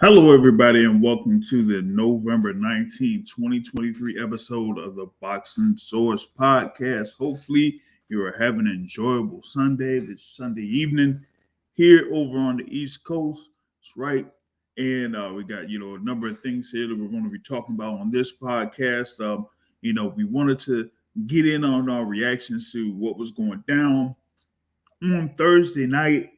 Hello, everybody, and welcome to the November 19th, 2023 episode of the Boxing Source Podcast. Hopefully, you are having an enjoyable Sunday, this Sunday evening here over on the East Coast. That's right. And we got, a number of things here that we're going to be talking about on this podcast. We wanted to get in on our reactions to what was going down on Thursday night,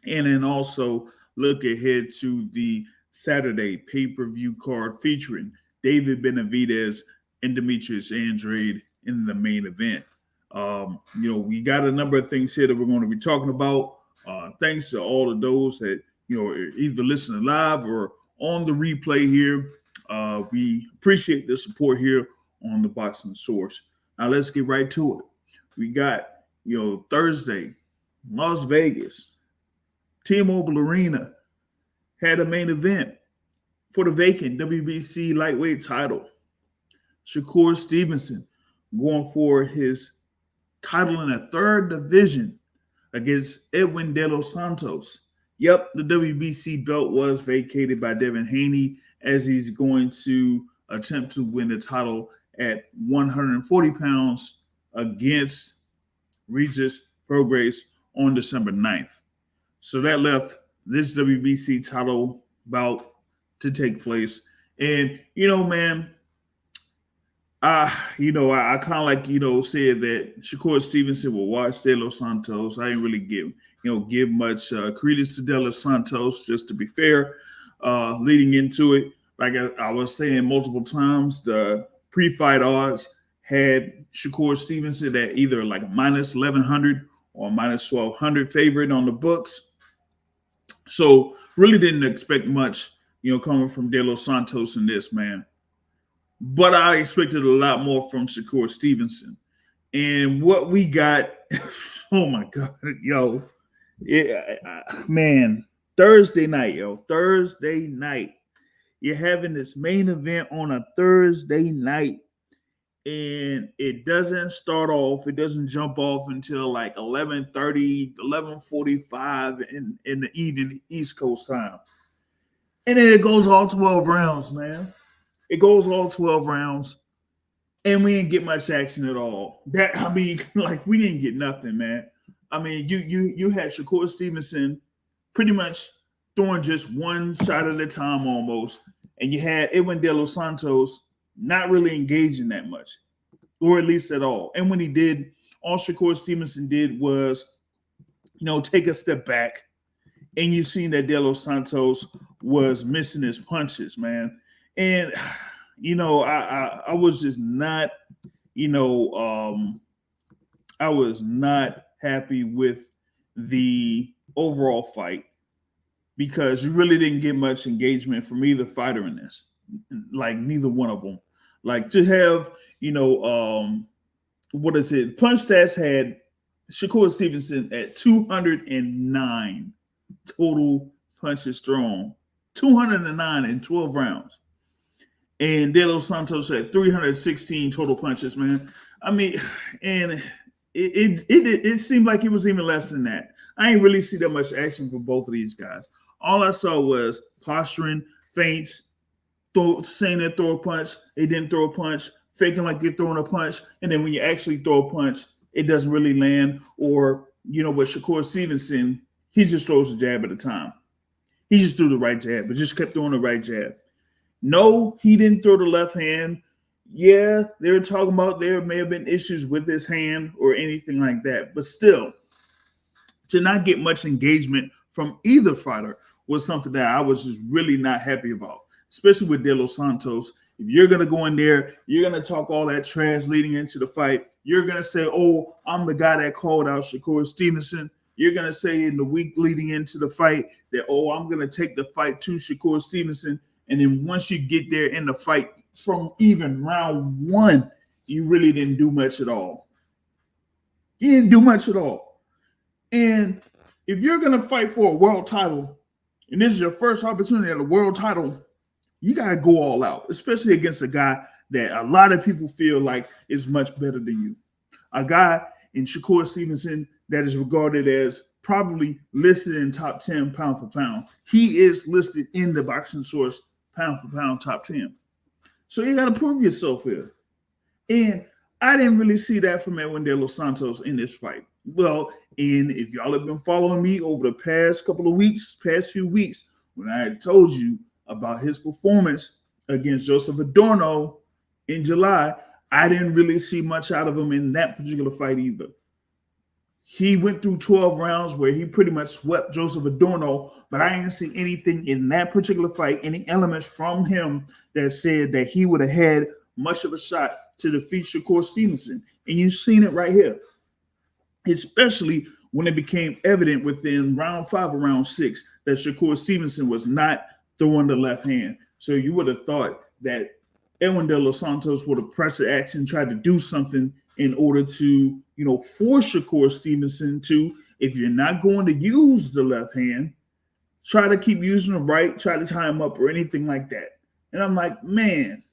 and then also look ahead to the Saturday pay-per-view card featuring David Benavidez and Demetrius Andrade in the main event. We got a number of things here that we're going to be talking about. Thanks to all of those that, are either listening live or on the replay here. We appreciate the support here on the Boxing Source. Now let's get right to it. We got, Thursday, Las Vegas, T-Mobile Arena had a main event for the vacant WBC lightweight title. Shakur Stevenson going for his title in a third division against Edwin De Los Santos. Yep, the WBC belt was vacated by Devin Haney as he's going to attempt to win the title at 140 pounds against Regis Prograis on December 9th. So that left this WBC title bout to take place. And, man, I kind of said that Shakur Stevenson will watch De Los Santos. I didn't really give much credence to De Los Santos, just to be fair. Leading into it, like I was saying multiple times, the pre-fight odds had Shakur Stevenson at either like minus 1,100 or minus 1,200 favorite on the books. So really didn't expect much, coming from De Los Santos in this, man. But I expected a lot more from Shakur Stevenson. And what we got, oh my God, Thursday night. You're having this main event on a Thursday night. And it doesn't jump off until like 11:30, 11:45 in the evening, East Coast time. And then it goes all 12 rounds, man. It goes all 12 rounds, and we didn't get much action at all. We didn't get nothing, man. I mean, you had Shakur Stevenson pretty much throwing just one shot at a time almost, and you had Edwin De Los Santos not really engaging that much, or at least at all. And when he did, all Shakur Stevenson did was, take a step back. And you've seen that De Los Santos was missing his punches, man. And, I was just not, I was not happy with the overall fight because you really didn't get much engagement from either fighter in this. Like, neither one of them. Like, to have, Punch Stats had Shakur Stevenson at 209 total punches thrown. 209 in 12 rounds. And De Los Santos had 316 total punches, man. I mean, and it seemed like it was even less than that. I ain't really see that much action for both of these guys. All I saw was posturing, feints, saying they throw a punch, they didn't throw a punch, faking like they're throwing a punch, and then when you actually throw a punch, it doesn't really land. Or, with Shakur Stevenson, he just throws a jab at a time. He just threw the right jab, but just kept throwing the right jab. No, he didn't throw the left hand. Yeah, they were talking about there may have been issues with his hand or anything like that. But still, to not get much engagement from either fighter was something that I was just really not happy about. Especially with De Los Santos. If you're going to go in there, you're going to talk all that trash leading into the fight. You're going to say, oh, I'm the guy that called out Shakur Stevenson. You're going to say in the week leading into the fight that, oh, I'm going to take the fight to Shakur Stevenson. And then once you get there in the fight from even round one, you really didn't do much at all. You didn't do much at all. And if you're going to fight for a world title, and this is your first opportunity at a world title, you got to go all out, especially against a guy that a lot of people feel like is much better than you. A guy in Shakur Stevenson that is regarded as probably listed in top 10 pound for pound. He is listed in the Boxing Source pound for pound top 10. So you got to prove yourself here. And I didn't really see that from Edwin De Los Santos in this fight. Well, and if y'all have been following me over the past few weeks, when I had told you about his performance against Joseph Adorno in July, I didn't really see much out of him in that particular fight either. He went through 12 rounds where he pretty much swept Joseph Adorno, but I didn't see anything in that particular fight, any elements from him that said that he would have had much of a shot to defeat Shakur Stevenson. And you've seen it right here, especially when it became evident within round 5 or round 6 that Shakur Stevenson was not throwing the left hand. So you would have thought that Edwin De Los Santos would have pressed the action, tried to do something in order to, force Shakur Stevenson to, if you're not going to use the left hand, try to keep using the right, try to tie him up or anything like that. And I'm like, man,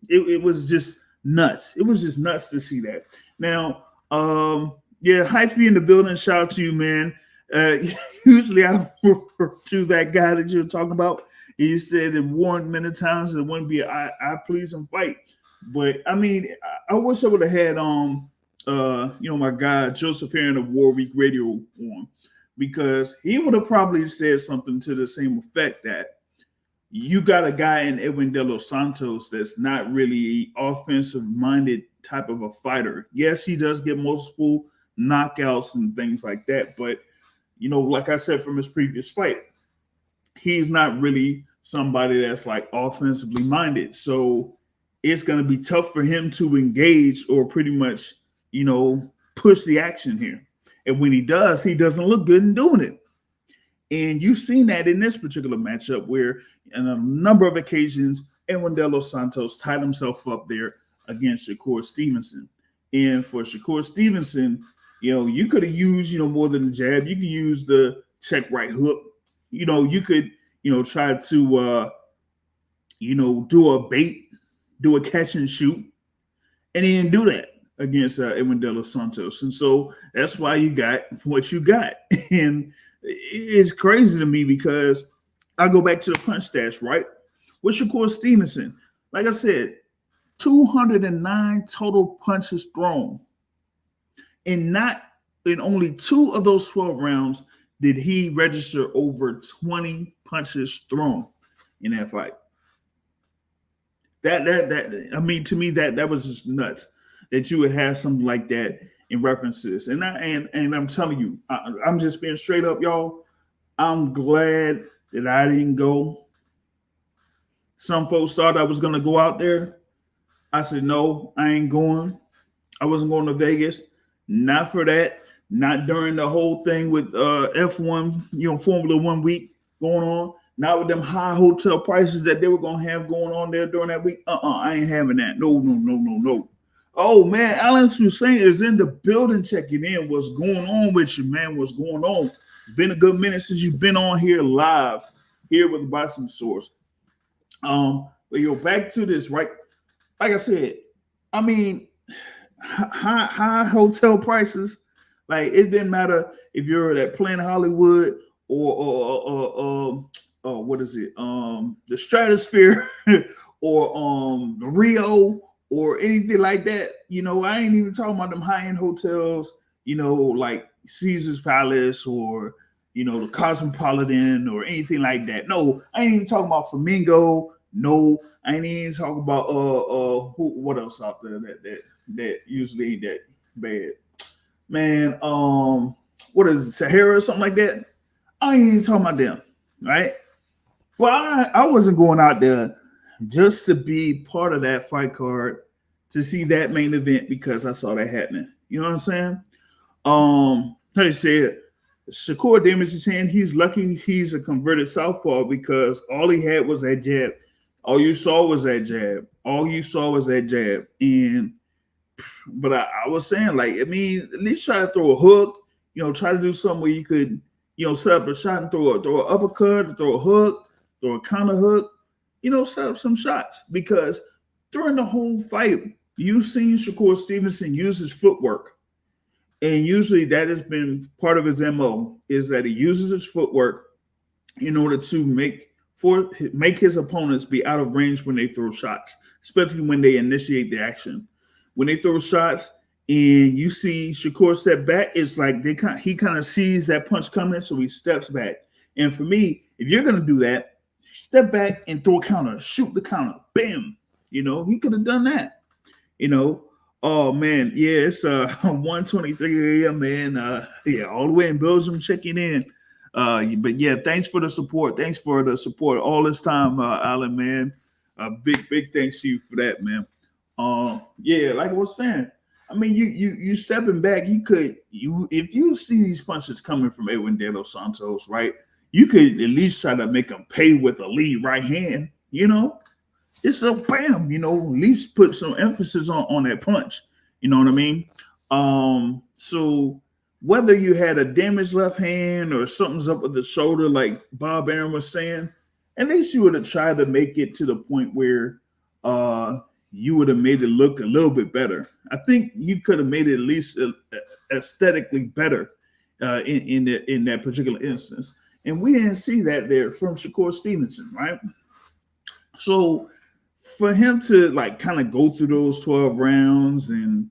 it was just nuts. It was just nuts to see that. Now, Hyphy in the building. Shout out to you, man. Usually I don't refer to that guy that you're talking about. He said it warned many times that it wouldn't be I please him fight. But I mean, I wish I would have had my guy Joseph Heron of War Week Radio on, because he would have probably said something to the same effect that you got a guy in Edwin De Los Santos that's not really offensive-minded type of a fighter. Yes, he does get multiple knockouts and things like that, but like I said from his previous fight, he's not really somebody that's like offensively minded. So it's going to be tough for him to engage or pretty much, push the action here. And when he does, he doesn't look good in doing it. And you've seen that in this particular matchup where on a number of occasions, Edwin De Los Santos tied himself up there against Shakur Stevenson. And for Shakur Stevenson, you could have used, more than the jab. You could use the check right hook. You could, try to, do a bait, do a catch and shoot. And he didn't do that against Edwin De Los Santos. And so that's why you got what you got. And it's crazy to me because I go back to the punch stats, right? With Shakur Stevenson, like I said, 209 total punches thrown. And not in only 2 of those 12 rounds did he register over 20 punches thrown in that fight. To me, that was just nuts that you would have something like that in references. And I'm telling you, I'm just being straight up, y'all. I'm glad that I didn't go. Some folks thought I was going to go out there. I said, no, I ain't going. I wasn't going to Vegas. Not for that. Not during the whole thing with F1, Formula 1 week going on. Not with them high hotel prices that they were going to have going on there during that week. I ain't having that. No. Oh, man, Alan Hussein is in the building checking in. What's going on with you, man? What's going on? Been a good minute since you've been on here live here with the Boxing Source. But back to this, right? Like I said, I mean, high hotel prices. Like, it didn't matter if you're at Planet Hollywood or what is it? The Stratosphere or Rio or anything like that. I ain't even talking about them high-end hotels, like Caesar's Palace or, the Cosmopolitan or anything like that. No, I ain't even talking about Flamingo. No, I ain't even talking about what else out there that usually ain't that bad. Man, what is it, Sahara or something like that? I ain't even talking about them, right? Well, I wasn't going out there just to be part of that fight card to see that main event because I saw that happening. You know what I'm saying? Like I said, Shakur Stevenson saying he's lucky he's a converted southpaw because all he had was that jab. All you saw was that jab. But I was saying, like, I mean, at least try to throw a hook, try to do something where you could, set up a shot and throw an uppercut, throw a hook, throw a counter hook, set up some shots. Because during the whole fight, you've seen Shakur Stevenson use his footwork. And usually that has been part of his MO is that he uses his footwork in order to make his opponents be out of range when they throw shots, especially when they initiate the action. When they throw shots and you see Shakur step back, it's like he kind of sees that punch coming, so he steps back. And for me, if you're gonna do that, step back and throw a counter, shoot the counter, bam. He could have done that. Oh man, yeah, it's 1:23 a.m. man. Yeah, all the way in Belgium checking in. But yeah, thanks for the support. Thanks for the support all this time, Alan, man. Big thanks to you for that, man. Yeah, like I was saying, I mean, you stepping back, if you see these punches coming from Edwin De Los Santos, right? You could at least try to make him pay with a lead right hand, It's a bam, at least put some emphasis on that punch. You know what I mean? So whether you had a damaged left hand or something's up with the shoulder, like Bob Aaron was saying, at least you would have tried to make it to the point where you would have made it look a little bit better. I think you could have made it at least aesthetically better in that particular instance. And we didn't see that there from Shakur Stevenson, right? So for him to like kind of go through those 12 rounds and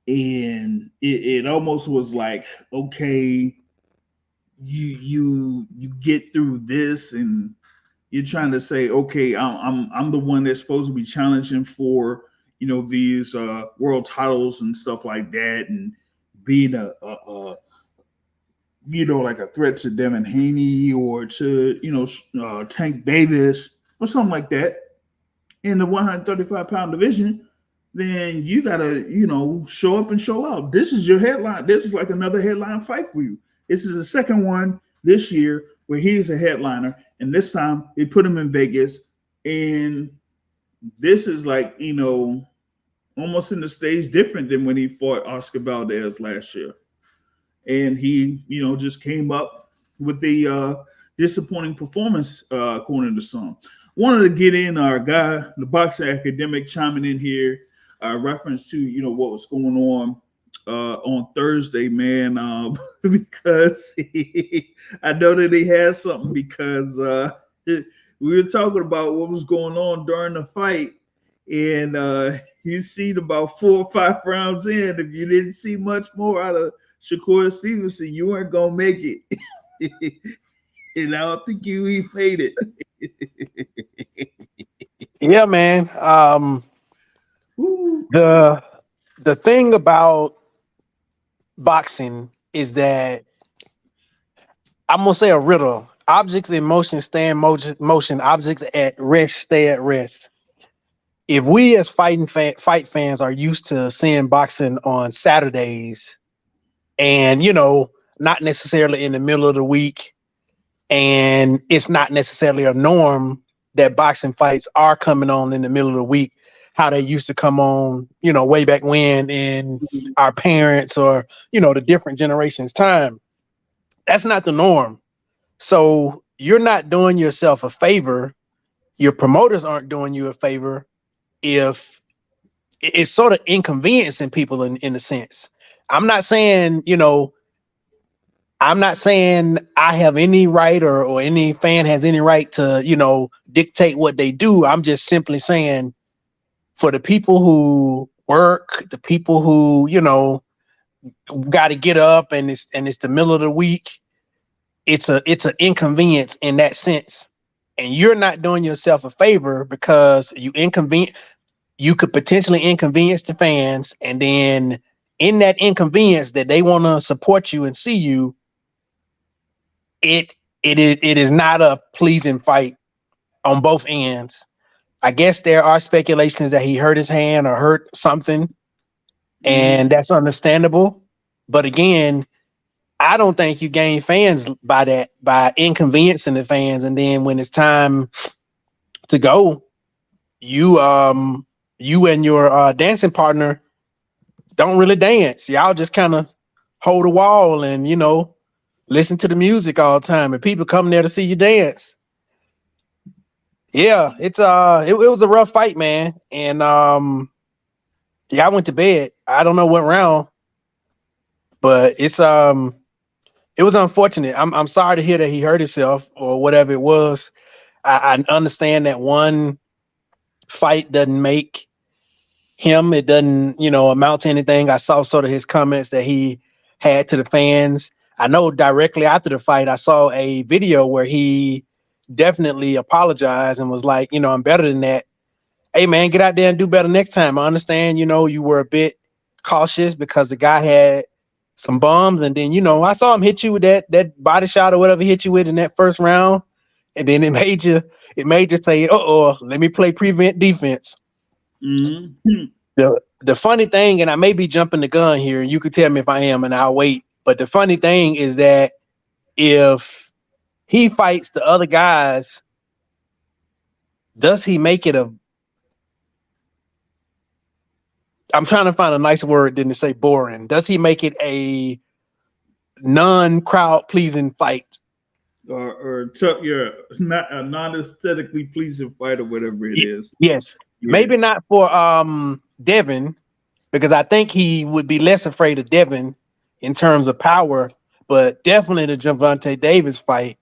it almost was like, okay, you get through this and you're trying to say, okay, I'm the one that's supposed to be challenging for these world titles and stuff like that, and being like a threat to Devin Haney or to Tank Davis or something like that in the 135-pound division. Then you gotta show up and show out. This is your headline. This is like another headline fight for you. This is the second one this year where he's a headliner, and this time they put him in Vegas, and this is like almost in the stage different than when he fought Oscar Valdez last year. And he, just came up with the disappointing performance, according to some. Wanted to get in our guy, the boxing academic, chiming in here, reference to, what was going on Thursday, man, because I know that he has something because we were talking about what was going on during the fight. And you seen about 4 or 5 rounds in, if you didn't see much more out of Shakur Stevenson, you weren't gonna make it. And I don't think you made it. Yeah, man. The thing about boxing is that I'm gonna say a riddle. Objects in motion stay in motion. Objects at rest stay at rest. If we as fight fans are used to seeing boxing on Saturdays, and not necessarily in the middle of the week, and it's not necessarily a norm that boxing fights are coming on in the middle of the week, how they used to come on, way back when in our parents or, the different generations' time. That's not the norm. So you're not doing yourself a favor. Your promoters aren't doing you a favor if it's sort of inconveniencing people in a sense. I'm not saying I have any right or any fan has any right to, dictate what they do. I'm just simply saying for the people who work, the people who, got to get up and it's the middle of the week, it's an inconvenience in that sense. And you're not doing yourself a favor because you could potentially inconvenience the fans. And then in that inconvenience that they want to support you and see you, it is not a pleasing fight on both ends. I guess there are speculations that he hurt his hand or hurt something, and that's understandable. But again, I don't think you gain fans by inconveniencing the fans. And then when it's time to go, you and your dancing partner don't really dance. Y'all just kind of hold a wall and, listen to the music all the time, and people come there to see you dance. Yeah, it was a rough fight, man. And I went to bed. I don't know what round. But it was unfortunate. I'm sorry to hear that he hurt himself or whatever it was. I understand that one fight doesn't make him. It doesn't, amount to anything. I saw sort of his comments that he had to the fans. I know directly after the fight, I saw a video where he definitely apologized and was like, I'm better than that. Hey man, get out there and do better next time. I understand, you were a bit cautious because the guy had some bombs, and then I saw him hit you with that body shot or whatever he hit you with in that first round, and then it made you say, let me play prevent defense. Mm-hmm. The funny thing, and I may be jumping the gun here, and you could tell me if I am, and I'll wait. But the funny thing is that if he fights the other guys, does he make it a? I'm trying to find a nice word than to say boring. Does he make it a non-crowd pleasing fight? Or not a non-aesthetically pleasing fight or whatever it is. Yes. Yeah. Maybe not for Devin, because I think he would be less afraid of Devin in terms of power, but definitely the Gervonta Davis fight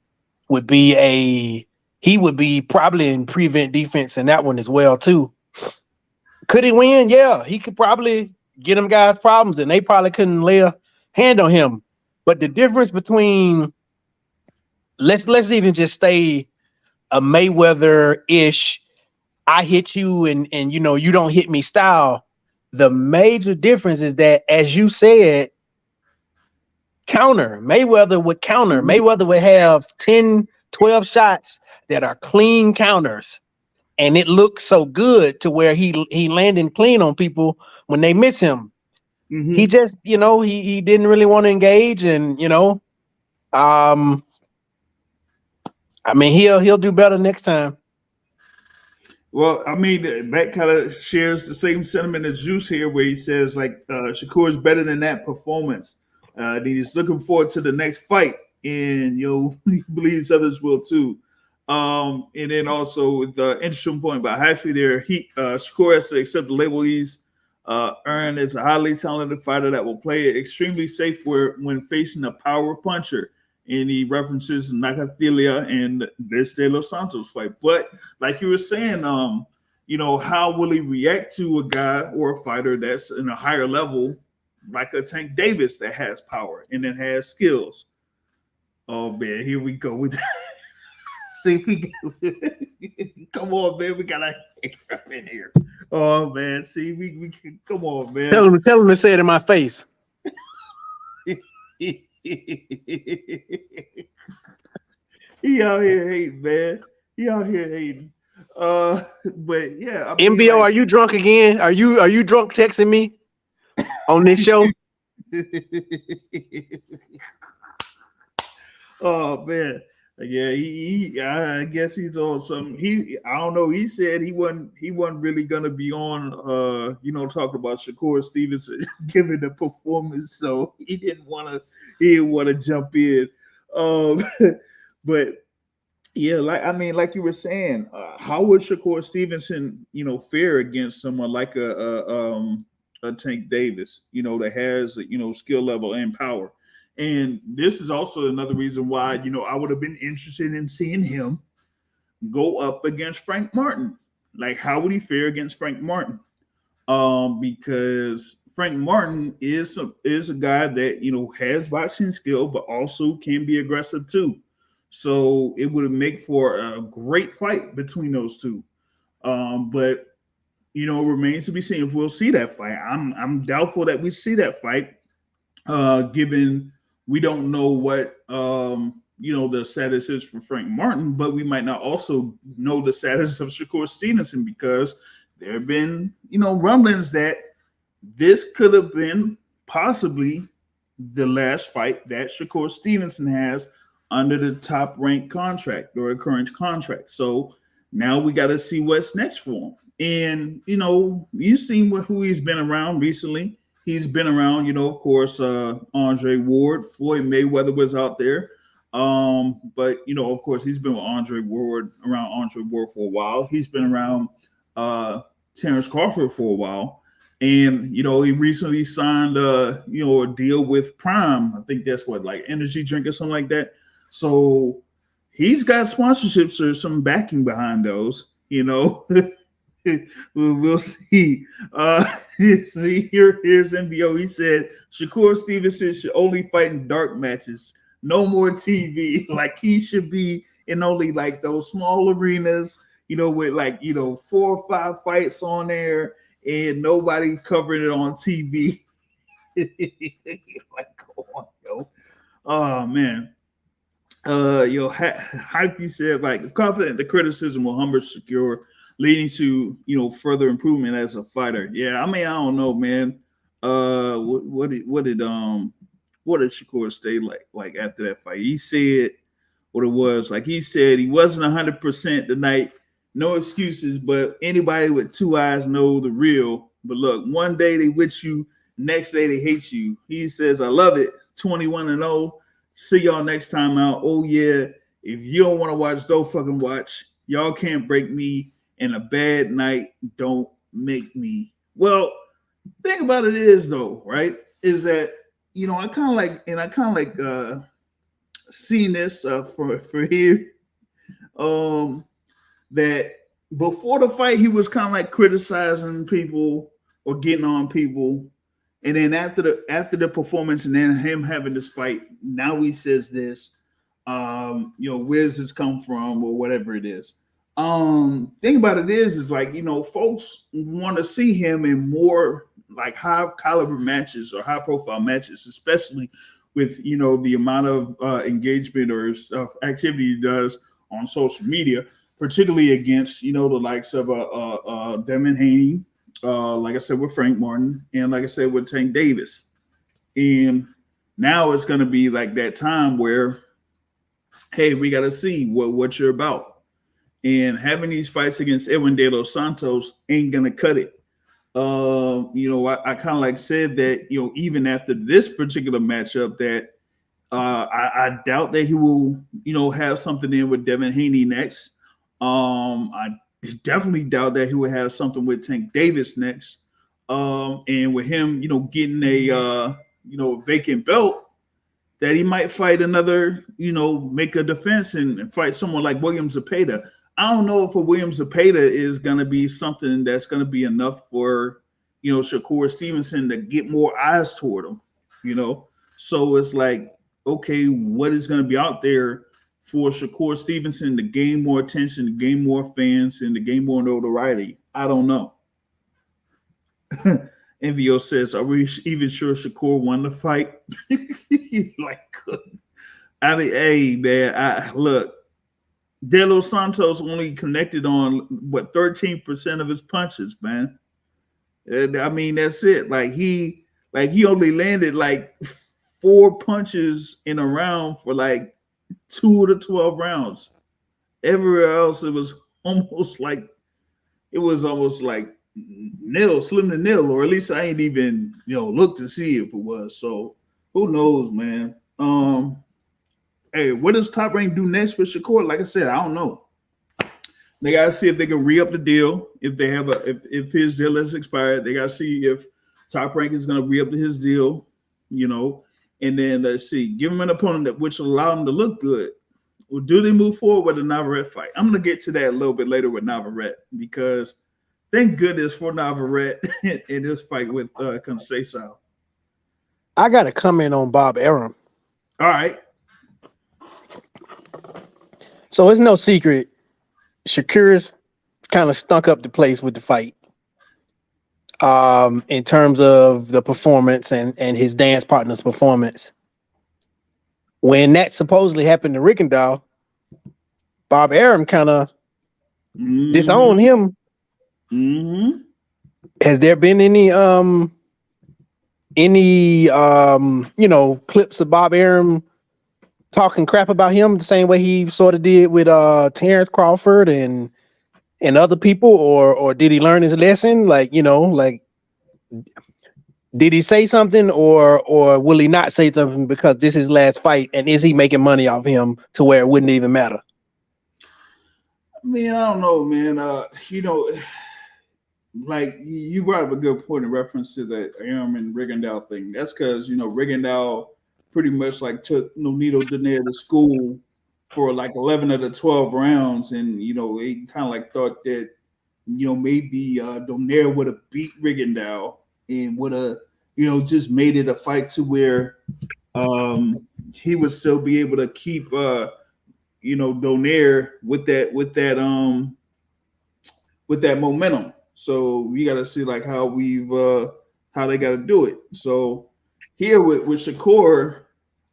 would be he would be probably in prevent defense in that one as well too. Could he win? Yeah, he could probably get them guys problems, and they probably couldn't lay a hand on him. But the difference between let's even just stay a Mayweather-ish, I hit you and you don't hit me style. The major difference is that, as you said, Mayweather would counter. Mayweather would have 10, 12 shots that are clean counters. And it looks so good to where he landing clean on people when they miss him. Mm-hmm. He just, he didn't really want to engage, and he'll do better next time. Well, that kind of shares the same sentiment as Juice here, where he says Shakur is better than that performance. He's looking forward to the next fight, and he believes others will too. And then also the interesting point about Hyphy there, Shakur has to accept the label he's earned as a highly talented fighter that will play it extremely safe when facing a power puncher. And he references Nakatilia and De Los Santos fight. But like you were saying, how will he react to a guy or a fighter that's in a higher level, like a Tank Davis that has power and then has skills? Oh man, here we go with that. See, come on, man. We gotta up in here. Oh man, see, we come on, man. Tell him to say it in my face. He out here hating, man. He out here hating. But yeah, MBO, are you drunk again? Are you drunk texting me on this show? Oh man. Yeah, I guess he's on some. I don't know. He said he wasn't really gonna be on. Talking about Shakur Stevenson giving the performance, so he didn't want to jump in. But yeah, like you were saying, how would Shakur Stevenson, fare against someone like a Tank Davis, that has skill level and power. And this is also another reason why, I would have been interested in seeing him go up against Frank Martin. Like, how would he fare against Frank Martin? Because Frank Martin is a guy that, has boxing skill, but also can be aggressive too. So it would make for a great fight between those two. But, remains to be seen if we'll see that fight. I'm doubtful that we see that fight, given we don't know what the status is for Frank Martin, but we might not also know the status of Shakur Stevenson, because there have been rumblings that this could have been possibly the last fight that Shakur Stevenson has under the top ranked contract or a current contract. So now we got to see what's next for him. And you've seen who he's been around recently. He's been around, of course, Andre Ward. Floyd Mayweather was out there. But, of course, he's been with around Andre Ward for a while. He's been around Terrence Crawford for a while. And he recently signed a deal with Prime. I think that's what, like, energy drink or something like that. So he's got sponsorships or some backing behind those. We'll see. See, here's NBO. He said Shakur Stevenson should only fight in dark matches, no more TV. Like, he should be in only like those small arenas, with like 4 or 5 fights on there and nobody covering it on TV. Like, come on, yo. Oh man. Hype said, like, confident the criticism will humble Shakur, leading to further improvement as a fighter. Yeah, I mean, I don't know, man. What did Shakur say like after that fight? He said what it was. Like, he said he wasn't 100% tonight. No excuses, but anybody with 2 eyes know the real. But look, one day they with you, next day they hate you. He says, I love it. 21-0. See y'all next time out. Oh yeah. If you don't want to watch, don't fucking watch. Y'all can't break me. And a bad night don't make me. Well, the thing about it is, though, right, is that I kind of like seen this for here. That before the fight he was kind of like criticizing people or getting on people, and then after the performance and then him having this fight, now he says this, where's this come from or whatever it is. Thing about it is like, folks want to see him in more like high caliber matches or high profile matches, especially with the amount of engagement or stuff activity he does on social media, particularly against the likes of Devin Haney, like I said, with Frank Martin, and like I said, with Tank Davis. And now it's going to be like that time where, hey, we got to see what you're about. And having these fights against Edwin De Los Santos ain't gonna cut it. I kind of like said that, even after this particular matchup, that I doubt that he will, have something in with Devin Haney next. I definitely doubt that he will have something with Tank Davis next. And with him, getting a vacant belt, that he might fight another, make a defense and fight someone like William Zepeda. I don't know if a William Zepeda is going to be something that's going to be enough for, Shakur Stevenson to get more eyes toward him, So it's like, okay, what is going to be out there for Shakur Stevenson to gain more attention, to gain more fans, and to gain more notoriety? I don't know. NVO says, are we even sure Shakur won the fight? Like, I mean, hey, man, look. De Los Santos only connected on 13% of his punches, man. I mean, that's it. Like he only landed like 4 punches in a round for like 2 of the 12 rounds. Everywhere else, it was almost like nil, slim to nil, or at least I ain't even looked to see if it was. So who knows, man. Hey, what does Top Rank do next with Shakur? Like I said, I don't know. They gotta see if they can re-up the deal. If they have if his deal has expired, they gotta see if Top Rank is gonna re-up his deal, and then let's see, give him an opponent that which will allow him to look good. Or do they move forward with a Navarrete fight? I'm gonna get to that a little bit later with Navarrete, because thank goodness for Navarrete in this fight with Conceição. I got a comment on Bob Arum. All right. So it's no secret, Shakur's kind of stunk up the place with the fight. In terms of the performance and his dance partner's performance. When that supposedly happened to Rickendahl, Bob Arum kind of disowned him. Mm-hmm. Has there been any clips of Bob Arum talking crap about him the same way he sort of did with Terrence Crawford and other people, or did he learn his lesson? Did he say something, or will he not say something because this is his last fight, and is he making money off him to where it wouldn't even matter? I mean, I don't know, man. like you brought up a good point in reference to the Arum and Rigondeaux thing. That's because Rigondeaux pretty much like took Nonito Donaire to school for like 11 of the 12 rounds, and they kind of like thought that maybe Donaire would have beat Rigondeaux and would have just made it a fight to where he would still be able to keep Donaire with that momentum. So we got to see like how how they got to do it. So here with Shakur,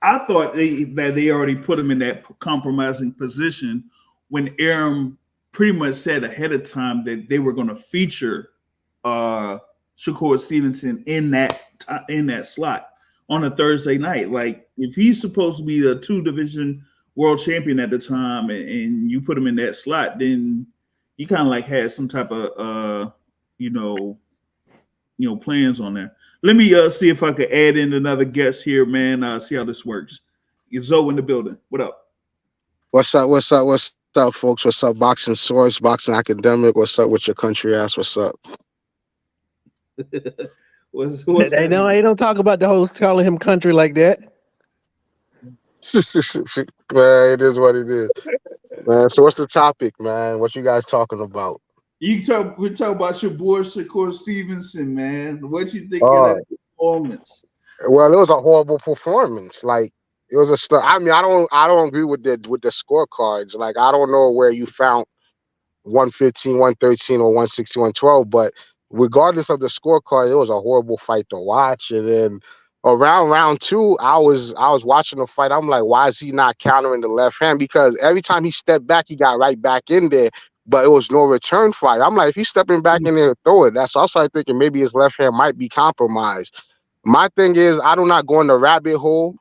I thought that they already put him in that compromising position when Arum pretty much said ahead of time that they were going to feature Shakur Stevenson in that slot on a Thursday night. Like if he's supposed to be a 2-division world champion at the time, and you put him in that slot, then you kind of like had some type of plans on there. Let me see if I could add in another guest here, man. See how this works. Zoe in the building. What up? What's up? What's up? What's up, folks? What's up, Boxing Source, Boxing Academic? What's up with your country ass? What's up? what's they don't talk about the host calling him country like that. Man, it is what it is. Man, so what's the topic, man? What you guys talking about? We talk about your boy Shakur Stevenson, man. What you think of that performance? Well, it was a horrible performance. Like it was I mean, I don't agree with the scorecards. Like I don't know where you found 115, 113, or 160, 112, but regardless of the scorecard, it was a horrible fight to watch. And then around round 2, I was watching the fight. I'm like, why is he not countering the left hand? Because every time he stepped back, he got right back in there, but it was no return fight. I'm like, if he's stepping back in there, throw it. That's also thinking maybe his left hand might be compromised. My thing is, I do not go in the rabbit hole.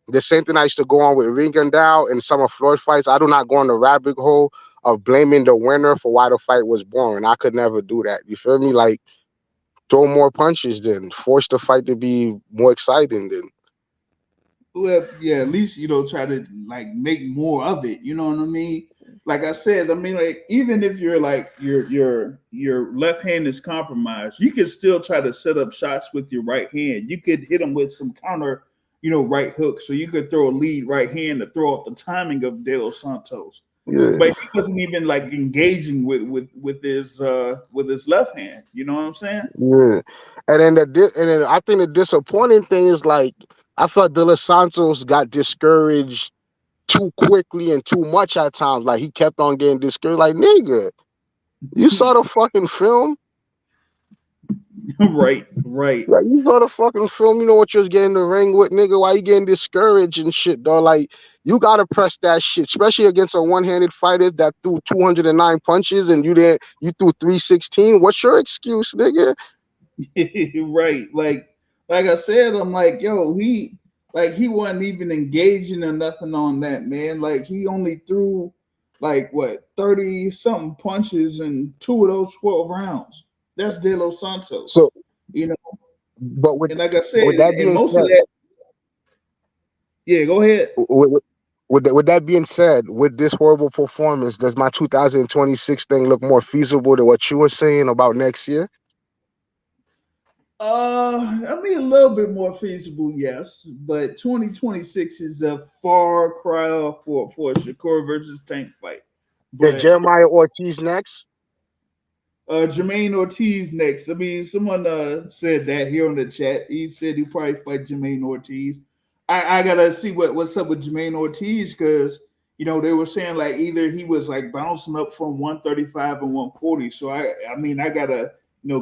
The same thing I used to go on with Rigondeaux and some of Floyd fights. I do not go in the rabbit hole of blaming the winner for why the fight was boring. I could never do that. You feel me? Like, throw more punches then. Force the fight to be more exciting then. Well, yeah, at least, try to like make more of it. You know what I mean? Like I said, I mean, like even if you're like your left hand is compromised, you can still try to set up shots with your right hand. You could hit them with some counter, right hook. So you could throw a lead right hand to throw off the timing of De Los Santos. Yeah. But he wasn't even like engaging with his left hand. You know what I'm saying? Yeah. And then I think the disappointing thing is like I felt De Los Santos got discouraged too quickly and too much at times. Like he kept on getting discouraged. Like, nigga, you saw the fucking film? Right. Like you saw the fucking film, you know what you was getting in the ring with, nigga. Why you getting discouraged and shit, dog? Like you gotta press that shit, especially against a one-handed fighter that threw 209 punches and you threw 316. What's your excuse, nigga? Right. Like I said, I'm like, yo, he wasn't even engaging or nothing on that, man. Like he only threw like 30 something punches in 2 of those 12 rounds. That's De Los Santos. So but and like I said, with that being most said, of that, yeah, go ahead. With that being said, with this horrible performance, does my 2026 thing look more feasible than what you were saying about next year? I mean, a little bit more feasible, yes, but 2026 is a far cry off for a Shakur versus Tank fight. Is Jeremiah Ortiz next? Jermaine Ortiz next. I mean, someone said that here on the chat. He said he probably fight Jermaine Ortiz. I gotta see what's up with Jermaine Ortiz because they were saying like either he was like bouncing up from 135 and 140. So I mean I gotta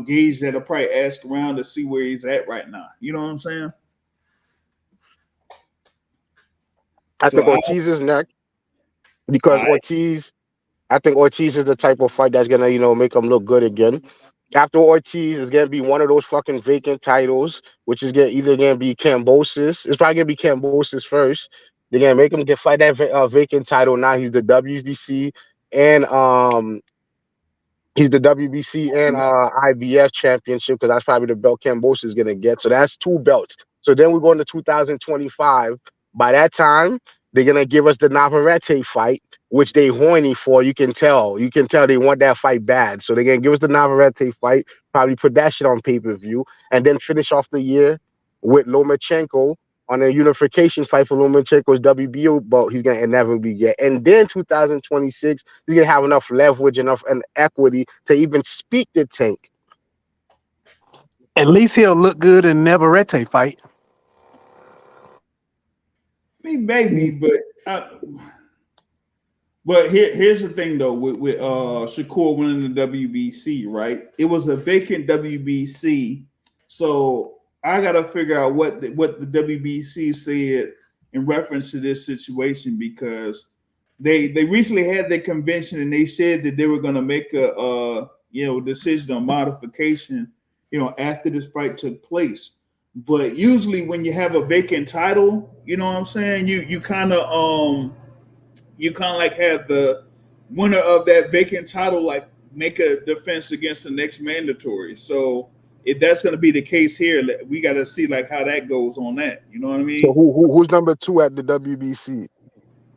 gauge that. I'll probably ask around to see where he's at right now. You know what I'm saying? I think Ortiz is next because Ortiz. I think Ortiz is the type of fight that's gonna, make him look good again. After Ortiz is gonna be one of those fucking vacant titles, which is either gonna be Kambosos. It's probably gonna be Kambosos first. They're gonna make him fight that vacant title. Now he's the WBC and IBF championship because that's probably the belt Kambosos is gonna get. So that's 2 belts. So then we go into 2025. By that time, They're gonna give us the Navarrete fight, which they horny for. You can tell. You can tell they want that fight bad. So they're gonna give us the Navarrete fight. Probably put that shit on pay-per-view, and then finish off the year with Lomachenko on a unification fight for Lomachenko's WBO belt. He's gonna inevitably get. And then 2026, he's gonna have enough leverage, enough and equity to even speak to Tank. At least he'll look good in Navarrete fight. I mean, maybe, but here's the thing though, with Shakur winning the WBC, right? It was a vacant WBC, so I gotta figure out what the WBC said in reference to this situation, because they recently had their convention and they said that they were gonna make a decision on modification, after this fight took place. But usually when you have a vacant title, you know what I'm saying, you kind of like have the winner of that vacant title like make a defense against the next mandatory. So if that's going to be the case here, we got to see like how that goes on that. You know what I mean? So who's number 2 at the WBC?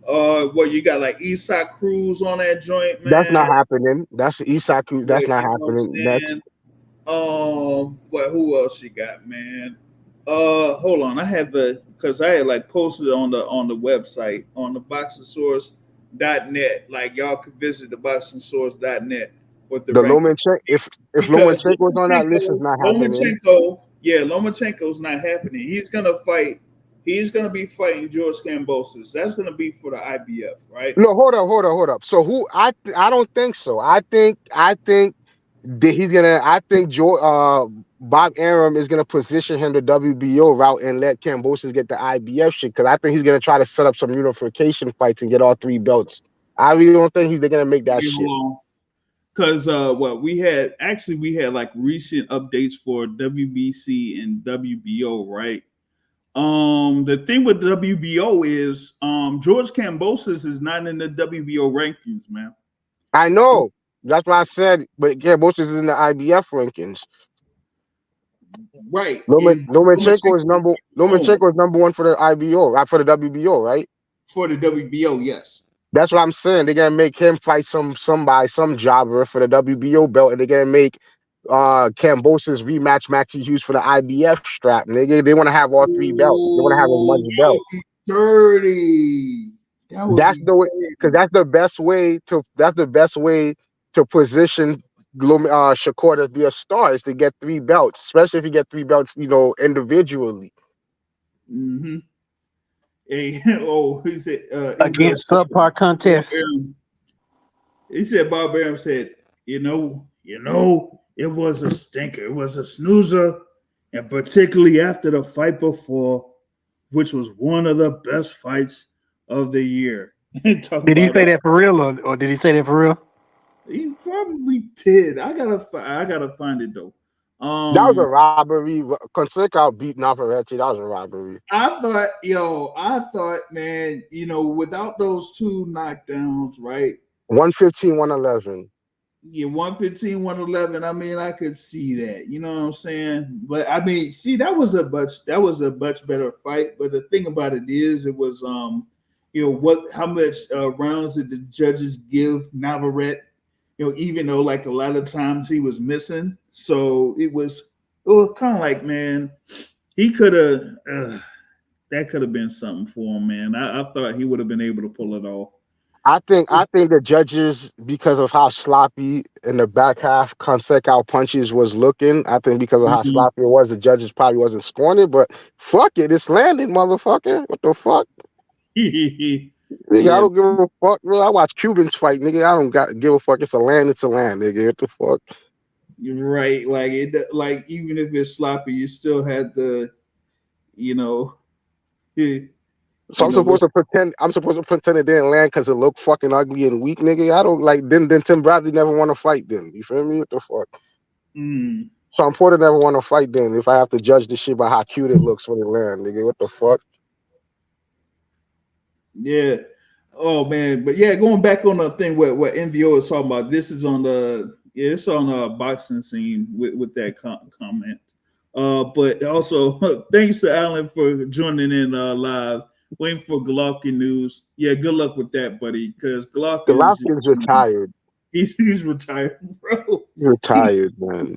Well, you got like Isak Cruz on that joint, man. That's not happening. That's Isak Cruz. That's not happening. Next. What? Who else you got, man? Hold on. I had because I had like posted it on the website on the boxingsource.net. Like y'all could visit the boxingsource.net with the Lomachenko. If Lomachenko's on that list, is not happening. Lomachenko's not happening. He's gonna fight. He's gonna be fighting George Kambosos. That's gonna be for the IBF, right? No, hold up. So who? I don't think so. I think he's gonna. I think Bob Arum is gonna position him the WBO route and let Kambosos get the IBF shit, because I think he's gonna try to set up some unification fights and get all 3 belts. I really don't think they're gonna make that shit. Because we had like recent updates for WBC and WBO, right? The thing with WBO is George Kambosos is not in the WBO rankings, man. I know. That's what I said, but Kambosos is in the IBF rankings. Right. Lomachenko is number 1 for the IBO, right? For the WBO, right? For the WBO, yes. That's what I'm saying. They're gonna make him fight some jobber for the WBO belt, and they're gonna make Kambosos rematch Maxie Hughes for the IBF strap. And they want to have all 3 belts. They want to have as much belt. Dirty. That's the way, because that's the best way to position Shakur to be a star, is to get 3 belts, especially if you get 3 belts, individually. Mm-hmm. He said against subpar contests. He said Bob Arum said, it was a stinker. It was a snoozer, and particularly after the fight before, which was one of the best fights of the year. Did he say that for real, or did he say that for real? He probably did. I gotta find it though. That was a robbery. Conseca beat Navarrete. That was a robbery. I thought, man, without those 2 knockdowns, right? 115, 111. Yeah, 115, 111. I mean, I could see that. You know what I'm saying? But I mean, see, that was a much better fight. But the thing about it is, it was how much rounds did the judges give Navarrete? Even though like a lot of times he was missing. So it was kind of like, man, he could have that could have been something for him, man. I thought he would have been able to pull it off. I think the judges, because of how sloppy in the back half Conseca punches was looking, I think because of how sloppy it was, the judges probably wasn't scoring it. But fuck it, it's landing, motherfucker. What the fuck? Yeah. Nigga, I don't give a fuck, bro. I watch Cubans fight, nigga. I don't give a fuck. It's a land, nigga. What the fuck? You're right. Like like even if it's sloppy, you still had the, So I'm supposed to pretend it didn't land because it looked fucking ugly and weak, nigga. I don't like. Then Tim Bradley never want to fight. Then you feel me? What the fuck? So I'm Porter never want to fight. Then if I have to judge the shit by how cute it looks when it land, nigga. What the fuck? Yeah. Oh man, but yeah, going back on the thing what NVO is talking about. This is on it's on the boxing scene with that comment. But also thanks to Alan for joining in live. Waiting for Golovkin news. Yeah, good luck with that, buddy. Because Golovkin is Golovkin's retired. he's retired, bro. Retired, man.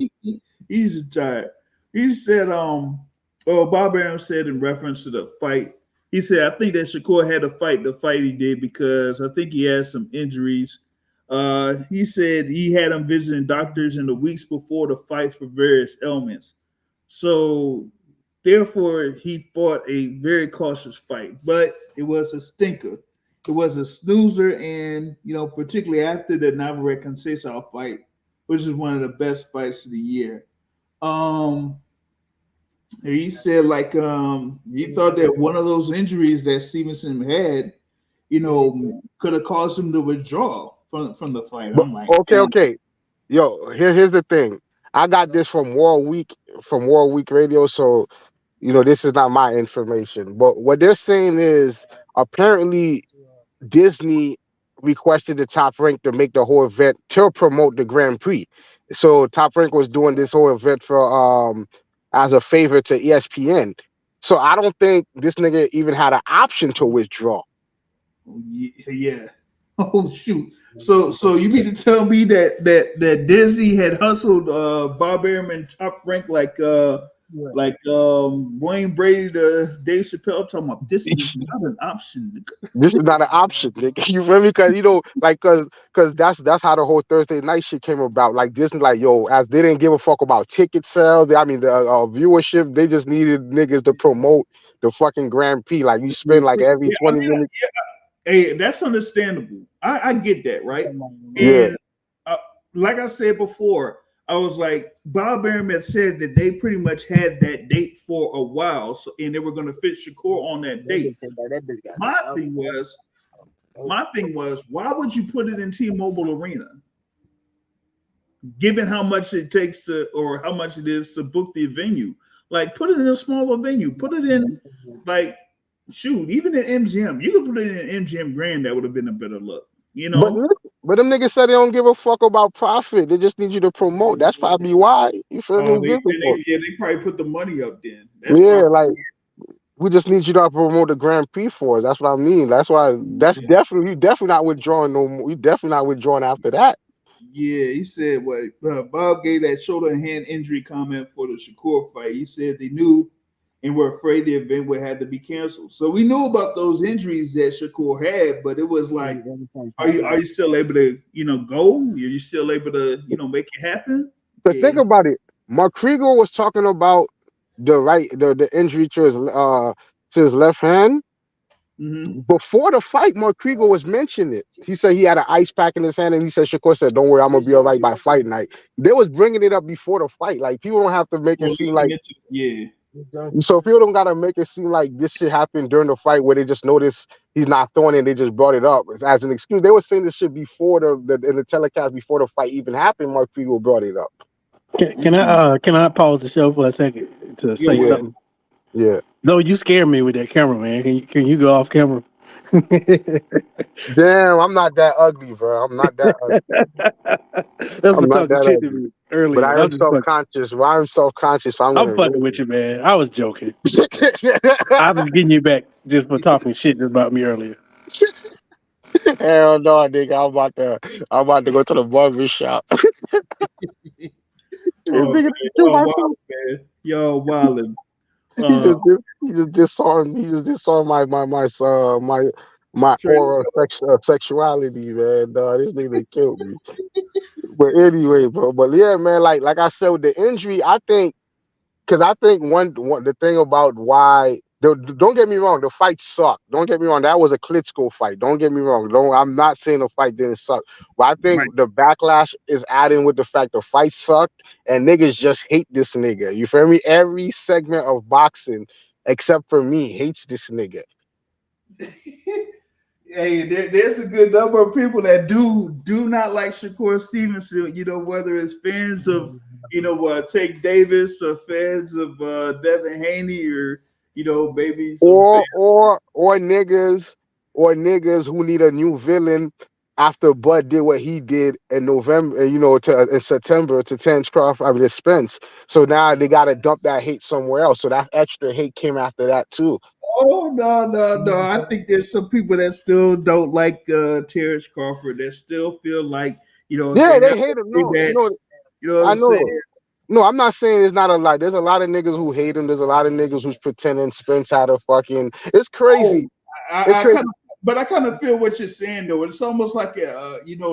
He's retired. He said, Bob Arum said in reference to the fight, he said, I think that Shakur had to fight the fight he did because I think he had some injuries. He said he had him visiting doctors in the weeks before the fight for various ailments. So therefore, he fought a very cautious fight, but it was a stinker. It was a snoozer, and particularly after the Navarrete Conceição fight, which is one of the best fights of the year. He said he thought that one of those injuries that Stevenson had, could have caused him to withdraw from the fight. I'm like, okay. Yo, here's the thing. I got this from World Week Radio, so this is not my information. But what they're saying is apparently Disney requested the Top Rank to make the whole event to promote the Grand Prix. So Top Rank was doing this whole event for as a favor to ESPN. So I don't think this nigga even had an option to withdraw. Yeah. Oh shoot. So you mean to tell me that Disney had hustled Bob Arum and Top Rank like Wayne Brady to Dave Chappelle talking about this is not an option. This is not an option, nigga. You feel me? Because that's how the whole Thursday night shit came about. Like Disney, as they didn't give a fuck about ticket sales. The viewership. They just needed niggas to promote the fucking Grand Prix. Like you spend every 20 minutes. Yeah. Hey, that's understandable. I get that, right? Yeah. And like I said before, I was like, Bob Arum had said that they pretty much had that date for a while, and they were going to fit Shakur on that date. My thing was, why would you put it in T-Mobile Arena? Given how much it takes or how much it is to book the venue. Like, put it in a smaller venue. Put it in, even in MGM. You could put it in MGM Grand. That would have been a better look. But them niggas said they don't give a fuck about profit. They just need you to promote. That's probably why. You feel me? They probably put the money up then. We just need you to promote the Grand Prix for us. That's what I mean. That's why. Definitely not withdrawing no more. We definitely not withdrawing after that. Yeah, he said Bob gave that shoulder and hand injury comment for the Shakur fight. He said they knew and were afraid the event would have to be canceled. So we knew about those injuries that Shakur had, but it was like, are you still able to, go? Are you still able to, make it happen? But think about it. McGregor was talking about the injury to his left hand. Mm-hmm. Before the fight, McGregor was mentioning it. He said he had an ice pack in his hand, and he said, Shakur said, don't worry, I'm going to be all right by fight night. They was bringing it up before the fight. Like, people don't have to make it seem like... Yeah. So people don't gotta make it seem like this shit happened during the fight where they just noticed he's not throwing it and they just brought it up as an excuse. They were saying this shit before in the telecast before the fight even happened. Mark Fiegel brought it up. Can I pause the show for a second to say something? Yeah. No, you scared me with that camera, man. Can you go off camera? Damn, I'm not that ugly, bro. I'm not that ugly. That's what talking shit to me earlier. But I am self-conscious. I'm self-conscious. So I'm fucking with you, man. I was joking. I was getting you back just for talking shit about me earlier. Hell no, nigga. I'm about to go to the barber shop. Yo, wildin'. He just disarmed my aura of sexuality, man. This nigga killed me. But anyway, bro. But yeah, man. Like I said, with the injury, I think the thing about why. Don't get me wrong, the fight sucked. Don't get me wrong, that was a Klitschko fight. Don't get me wrong. I'm not saying the fight didn't suck. But I think the backlash is adding with the fact the fight sucked and niggas just hate this nigga. You feel me? Every segment of boxing, except for me, hates this nigga. Hey, there's a good number of people that do not like Shakur Stevenson, whether it's fans of, Tank Davis or fans of Devin Haney or maybe or niggas who need a new villain after Bud did what he did in November, in September to Terence Crawford, Spence. So now they gotta dump that hate somewhere else. So that extra hate came after that too. Oh no! I think there's some people that still don't like Terrence Crawford. That still feel like if Yeah, they they have hate a him. No, rematch, you know what I I'm saying? know. No, I'm not saying it's not a lot. There's a lot of niggas who hate him. There's a lot of niggas who's pretending Spence had a fucking. It's Oh, crazy. It's I crazy. kind of, but I kind of feel what you're saying though. It's almost like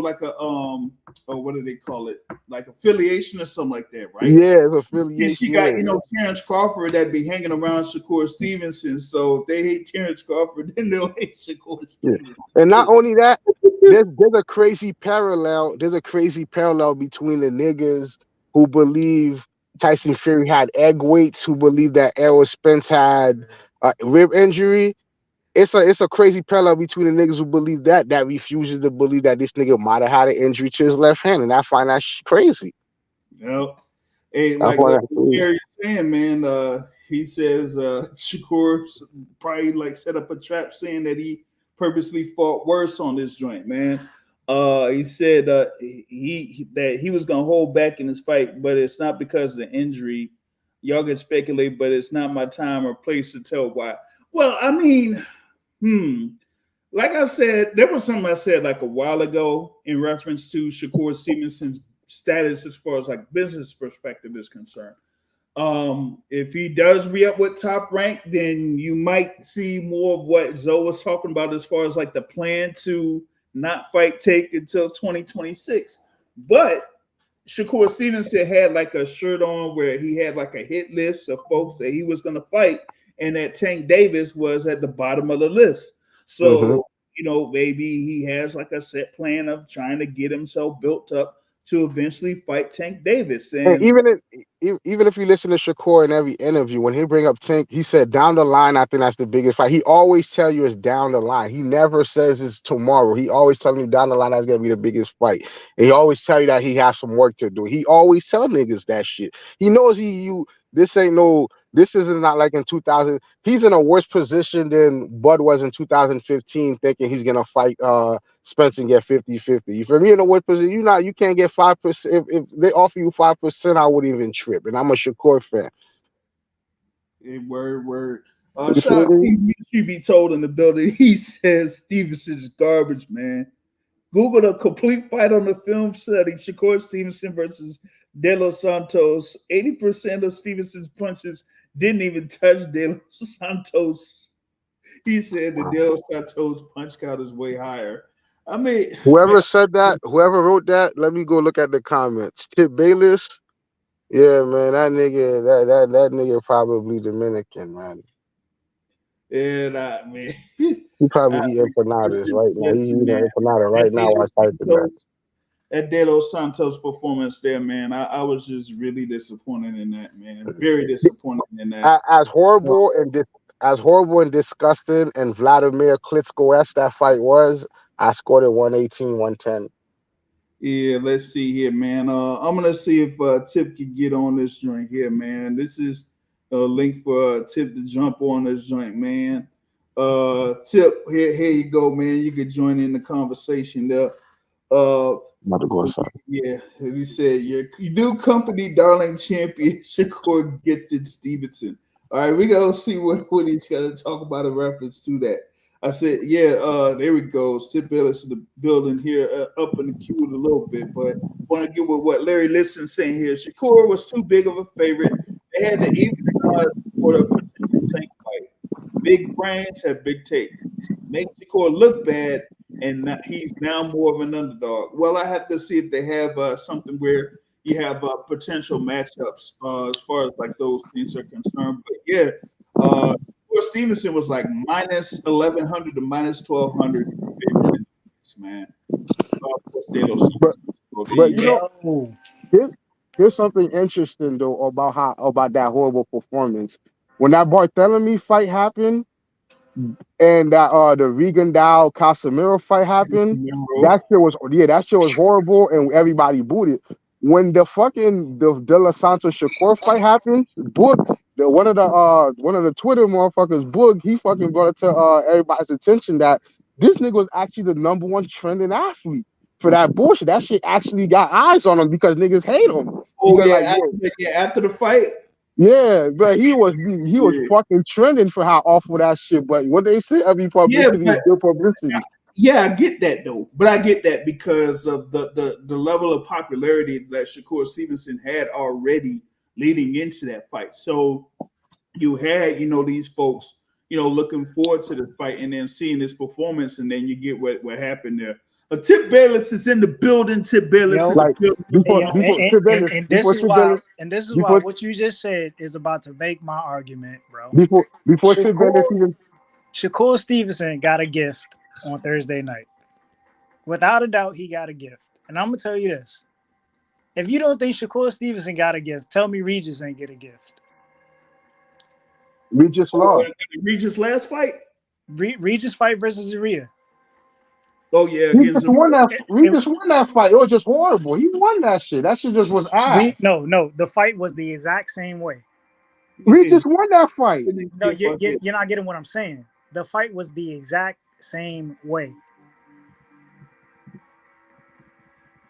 like a oh, what do they call it? Like affiliation or something like that, right? Yeah, it's Since you affiliation. got, Yeah. Terrence Crawford that be hanging around Shakur Stevenson. So if they hate Terrence Crawford, then they'll hate Shakur Yeah. Stevenson And not too. only that, there's a crazy parallel. There's a crazy parallel between the niggas who believe Tyson Fury had egg weights, who believe that Errol Spence had a rib injury. It's a crazy parallel between the niggas who believe that refuses to believe that this nigga might have had an injury to his left hand, and I find that crazy. Yep. Hey, I like find what that crazy. Gary's saying, man. He says Shakur probably like set up a trap, saying that he purposely fought worse on this joint, man. He said that he was gonna hold back in his fight, but it's not because of the injury. Y'all can speculate, but it's not my time or place to tell why. Well, I mean, like I said, there was something I said like a while ago in reference to Shakur Stevenson's status as far as like business perspective is concerned. If he does re-up with Top Rank, then you might see more of what Zoe was talking about as far as like the plan to not fight Take until 2026. But Shakur Stevenson had like a shirt on where he had like a hit list of folks that he was going to fight, and that Tank Davis was at the bottom of the list. So, maybe he has like a set plan of trying to get himself built up to eventually fight Tank Davis. And And even if you listen to Shakur in every interview, when he bring up Tank, he said down the line, I think that's the biggest fight. He always tell you it's down the line. He never says it's tomorrow. He always telling you down the line that's gonna be the biggest fight. And he always tell you that he has some work to do. He always tell niggas that shit. He knows this ain't no. This isn't not like in 2000. He's in a worse position than Bud was in 2015, thinking he's gonna fight Spence and get 50-50. You feel me? In a worse position, you can't get 5%. If they offer you 5%, I wouldn't even trip. And I'm a Shakur fan. word. You Shout feel out me? to be told in the building. He says Stevenson's garbage, man. Google a complete fight on the film study. Shakur Stevenson versus De Los Santos. 80% of Stevenson's punches didn't even touch De Los Santos. He said the De Los Santos punch count is way higher. I mean, man, Whoever said that, whoever wrote that, let me go look at the comments. Tip Bayless. Yeah, man, that nigga probably Dominican, man. and I mean, He probably I eating empanadas listen, right now. He's listen, eating man. an empanada That right now De while Los I typing that. Santos, that De Los Santos performance there, man. I was just really disappointed in that, man. Very disappointed in that. As horrible and disgusting and Vladimir Klitschko-esque that fight was, I scored it 118, 110. Yeah, let's see here, man. I'm gonna see if Tip can get on this joint here, man. This is a link for Tip to jump on this joint, man. Tip, here you go, man. You could join in the conversation there. Uh, I'm about to go outside. yeah, he said your new company, darling champion, Shakur Gifted Stevenson. All right, we gotta see what he's gonna talk about in reference to that. I said, yeah, there we go. Tip Ellis in the building here, up in the queue a little bit, but want to get with what Larry Liston's saying here. Shakur was too big of a favorite. They had to even for the potential tank fight. Big brains have big takes. Make Shakur look bad, and he's now more of an underdog. Well, I have to see if they have something where you have potential matchups as far as like those things are concerned. But yeah, Stevenson was like minus 1100 to minus 1200 man. But here's something interesting though about that horrible performance. When that Barthélemy fight happened, and that the Regan Dow Casemiro fight happened, that shit was horrible, and everybody booed it. When the De La Santos Shakur fight happened, Boog, one of the Twitter motherfuckers, Boog, he fucking brought it to everybody's attention that this nigga was actually the number one trending athlete for that bullshit. That shit actually got eyes on him because niggas hate him. Oh Because yeah, after the fight. Yeah, but he was fucking trending for how awful that shit. But what they say, every Yeah, publicity is but good publicity. yeah, I get that though. But I get that because of the level of popularity that Shakur Stevenson had already leading into that fight. So you had, these folks, looking forward to the fight and then seeing this performance, and then you get what happened there. Tip Bayless is in the building. Tip Bayless Yo, in the Like building. and this is why before what you just said is about to make my argument, bro. before Tip Bayless even Shakur Stevenson got a gift on Thursday night. Without a doubt, he got a gift. And I'm gonna tell you this: if you don't think Shakur Stevenson got a gift, tell me Regis ain't get a gift. Regis lost. Regis' last fight. Regis fight versus Urijah. Oh yeah, Regis won that fight. It was just horrible. He won that shit. That shit just was ass. No, the fight was the exact same way. Regis won that fight. No, you're not getting what I'm saying. The fight was the exact same way.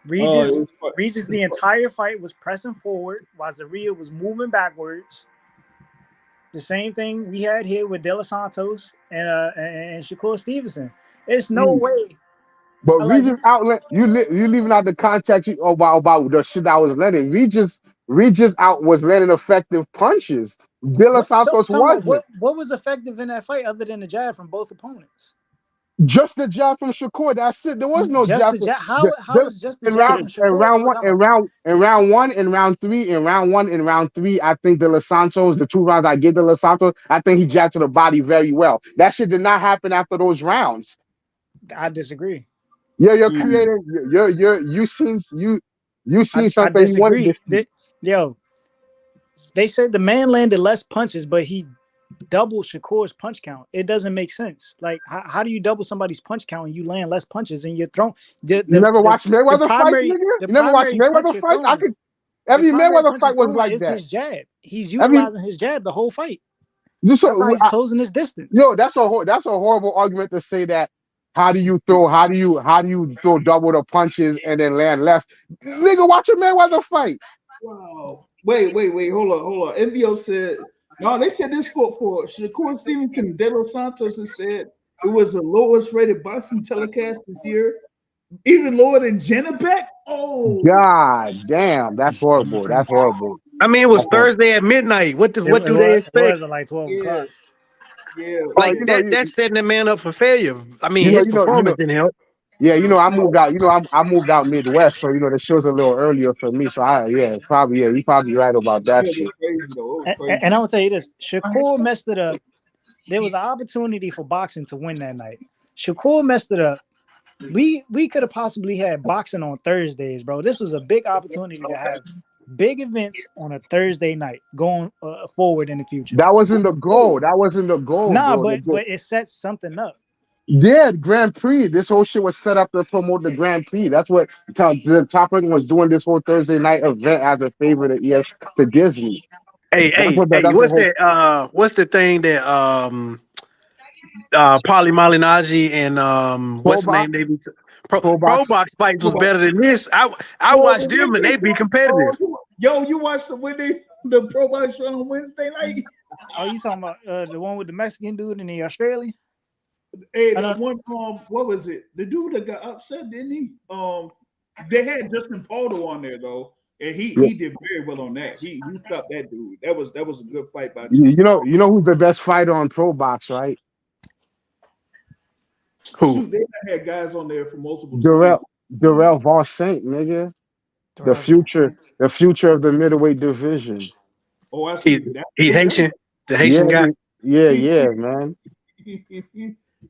Regis, the entire fight was pressing forward while Zarria was moving backwards. The same thing we had here with De Los Santos and Shakur Stevenson. It's no way. But Regis outlet, you leaving out the context about the shit I was letting. Regis out was letting effective punches. De Los Santos wasn't. What was effective in that fight other than the jab from both opponents? Just the jab from Shakur. That's it. There was no jab. How was just the jab from Shakur? In round one, in round three, I think De Los Santos, the 2 rounds I gave De Los Santos, I think he jabbed to the body very well. That shit did not happen after those rounds. I disagree. Yeah, you're creating. You seen something. I disagree. They said the man landed less punches, but he doubled Shakur's punch count. It doesn't make sense. Like, how do you double somebody's punch count and you land less punches and you're thrown? You never watched Mayweather fight, nigga? You never watched Mayweather fight? Every Mayweather fight was like that. His jab. He's utilizing his jab the whole fight. That's how he's closing his distance. Yo, that's a horrible argument to say that. How do you throw double the punches and then land less? Nigga, watch a Mayweather fight. Wow. Wait. Hold on. MVO said, no, they said this for Shakur Stevenson. De Los Santos has said it was the lowest rated boxing telecast this year, even lower than Janabek. Oh, God damn, that's horrible. That's horrible. I mean, it was Thursday at midnight. What do they expect? It was at like 12 o'clock. Yeah, like that's setting the man up for failure. I mean, his performance didn't help. Yeah, I moved out. I moved out Midwest, so the show's a little earlier for me. So you're probably right about that shit. And I'm gonna tell you this: Shakur messed it up. There was an opportunity for boxing to win that night. Shakur messed it up. We could have possibly had boxing on Thursdays, bro. This was a big opportunity to have big events on a Thursday night going forward in the future. That wasn't the goal. Nah, but it sets something up. Yeah, Grand Prix. This whole shit was set up to promote the Grand Prix. That's what the Top Rank was doing this whole Thursday night event as a favor to Disney. Hey, what's the thing that Paulie Malignaggi and what's the name they be Pro Box fights was better than this. I watched them and they be competitive. Yo, you watched the Pro Box show on Wednesday night? Oh, you talking about the one with the Mexican dude and the Australian? Hey, the one what was it? The dude that got upset, didn't he? They had Justin Porter on there though, and he did very well on that. He stopped that dude. That was a good fight by Justin. You know who's the best fighter on Pro Box, right? Who? Shoot, they had guys on there for multiple. Darrell Von Saint, nigga. The future of the middleweight division. Oh, I see. He Haitian, the Haitian guy. Yeah, man.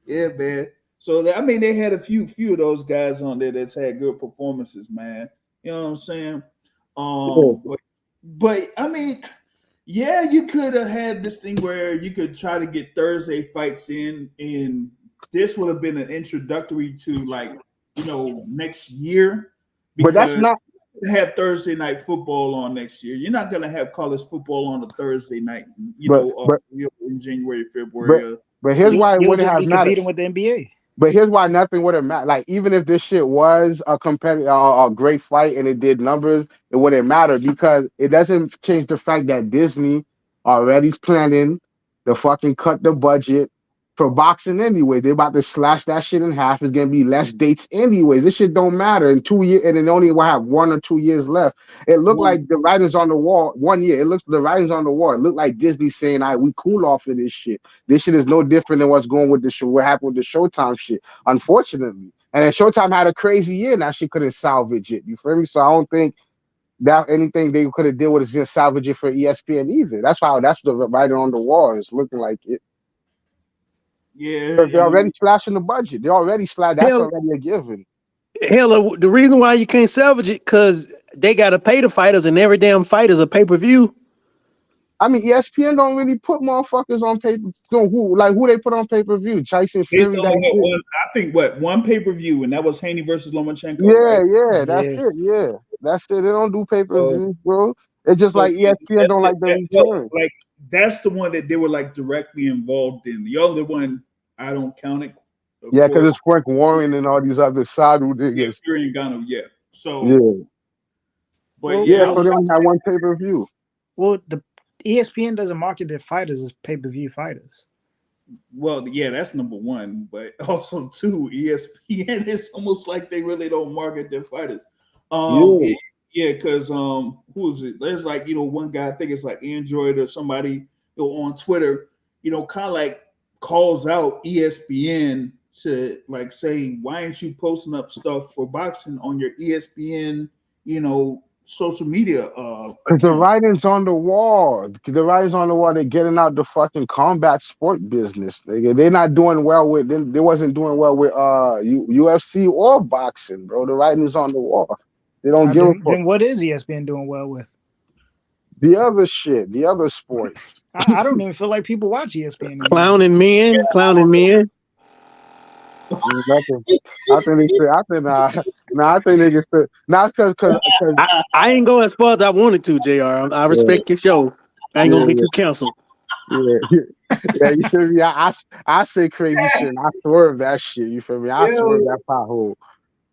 Yeah, man. So they had a few of those guys on there that's had good performances, man. You know what I'm saying? But I mean, yeah, you could have had this thing where you could try to get Thursday fights in, and this would have been an introductory to next year. But that's not have Thursday night football on next year. You're not gonna have college football on a Thursday night, in January, February. But here's why it would have not competing with the NBA. But here's why nothing would have mattered. Like, even if this shit was a competitive, a great fight and it did numbers, it wouldn't matter because it doesn't change the fact that Disney already planning to fucking cut the budget for boxing anyway. They're about to slash that shit in half. It's gonna be less dates anyway. This shit don't matter in 2 years, and it only will have 1 or 2 years left. It looked like the writings on the wall. 1 year, it looks the writings on the wall. It looked like Disney saying, "All right, we cool off of this shit. This shit is no different than what's going with the show. What happened with the Showtime shit, unfortunately." And then Showtime had a crazy year. Now she couldn't salvage it. You feel me? So I don't think that anything they could have did with is just salvage it for ESPN either. That's the writing on the wall is looking like it. Yeah, They're already slashing the budget. They already slash. That's already a given. Hell, the reason why you can't salvage it because they gotta pay the fighters, and every damn fight is a pay-per-view. I mean, ESPN don't really put motherfuckers on pay-per-view. Who they put on pay-per-view? Tyson Fury. I think one pay-per-view, and that was Haney versus Lomachenko. Yeah, right? yeah, that's it. Yeah, that's it. They don't do pay-per-view, bro. It's just like ESPN don't like the return. Like that's the one that they were like directly involved in. The other one, I don't count it. Yeah, because it's Frank Warren and all these other Sadu niggas. Fury and Gano, yeah. So yeah, but so they only have one pay-per-view. Well, the ESPN doesn't market their fighters as pay-per-view fighters. Well, yeah, that's number one. But also, too, ESPN is almost like they really don't market their fighters. Yeah, because who is it? There's like, one guy, I think it's like Android or somebody on Twitter, kind of like calls out ESPN to like say, why aren't you posting up stuff for boxing on your ESPN, social media? Because the writing's on the wall. The writing's on the wall. They're getting out the fucking combat sport business. They're not doing well with. They wasn't doing well with UFC or boxing, bro. The writing's on the wall. They don't give a fuck. Then what is ESPN doing well with? The other shit, the other sports. I don't even feel like people watch ESPN anymore. Clowning men. Nothing. I think they just not because I ain't go as far as I wanted to, JR. I respect your show. I ain't gonna get you canceled. Yeah, you feel me? I say crazy shit and I swerve that shit. You feel me? I swerve that pothole.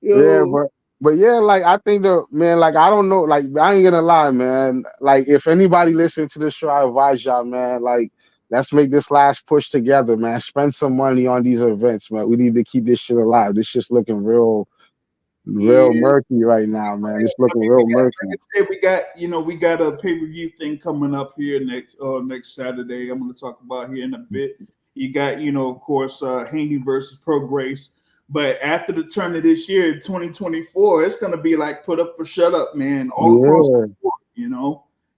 Yeah, but yeah, like I think like I don't know, like I ain't gonna lie, man. Like if anybody listening to this show, I advise y'all, man, like let's make this last push together, man. Spend some money on these events, man. We need to keep this shit alive. This shit's looking real murky right now, man. It's looking real murky. Like I said, we got a pay-per-view thing coming up here next Saturday. I'm gonna talk about here in a bit. You got, of course, Haney versus Pro Grace. But after the turn of this year, 2024, it's gonna be like put up or shut up, man, all across the board,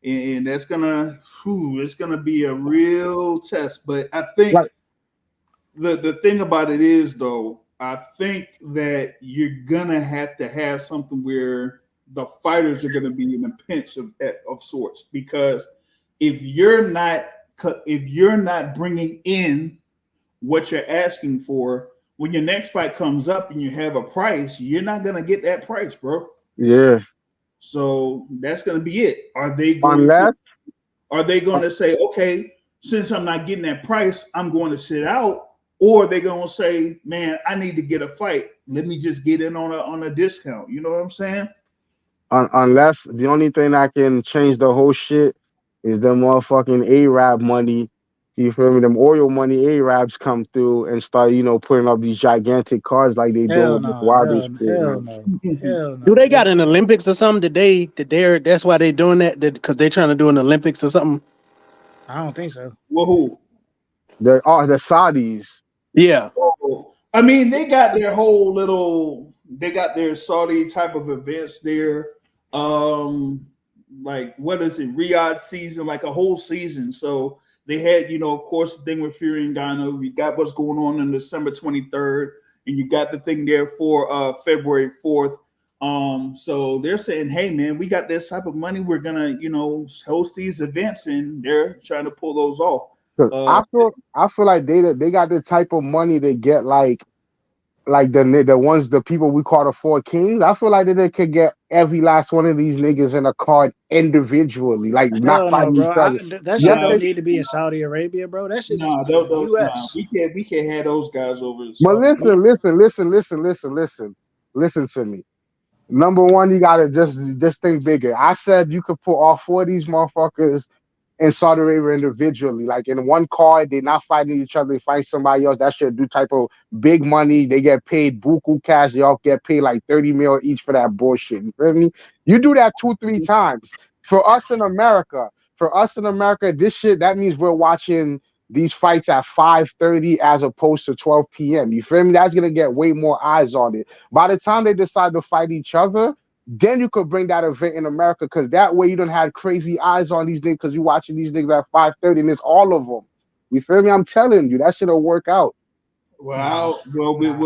and that's it's gonna be a real test. But I think the thing about it is, though, I think that you're gonna have to have something where the fighters are gonna be in a pinch of sorts, because if you're not bringing in what you're asking for, when your next fight comes up and you have a price, you're not gonna get that price, bro. Yeah. So that's gonna be it. Are they going to say, okay, since I'm not getting that price, I'm going to sit out? Or are they gonna say, man, I need to get a fight. Let me just get in on a discount. You know what I'm saying? Unless the only thing that can change the whole shit is the motherfucking Arab money. You feel me? Them oil money Arabs come through and start, putting up these gigantic cards like they do with Wilder. Hell no. Do they got an Olympics or something? That's why they doing that? Because they're trying to do an Olympics or something? I don't think so. Well, who? The Saudis. Yeah. I mean, they got their Saudi type of events there. Like, what is it? Riyadh season, like a whole season. So they had, of course, the thing with Fury and Gano. You got what's going on December 23rd, and you got the thing there for February 4th. So they're saying, hey, man, we got this type of money. We're gonna, host these events, and they're trying to pull those off. I feel like they got the type of money to get like like the people we call the Four Kings. I feel like that they could get every last one of these niggas in a card individually, like not Hell no, fighting bro. each other. That shit Yes, Nah, don't they, need to be in Saudi Arabia, bro. That shit needs nah, to be in the nah. U.S. We can't have those guys over in but Saudi. listen to me. Number one, you gotta just think bigger. I said you could put all four of these motherfuckers in Saudi Arabia individually. Like in one card, they're not fighting each other, they fight somebody else. That should do type of big money. They get paid buku cash. They all get paid like 30 mil each for that bullshit. You feel me? You do that 2-3 times. For us in America, this shit, that means we're watching these fights at 5:30 as opposed to 12 p.m. You feel me? That's gonna get way more eyes on it. By the time they decide to fight each other, then you could bring that event in America, because that way you don't have crazy eyes on these niggas, because you're watching these niggas at 5:30 and it's all of them. You feel me? I'm telling you, that shit'll work out. We'll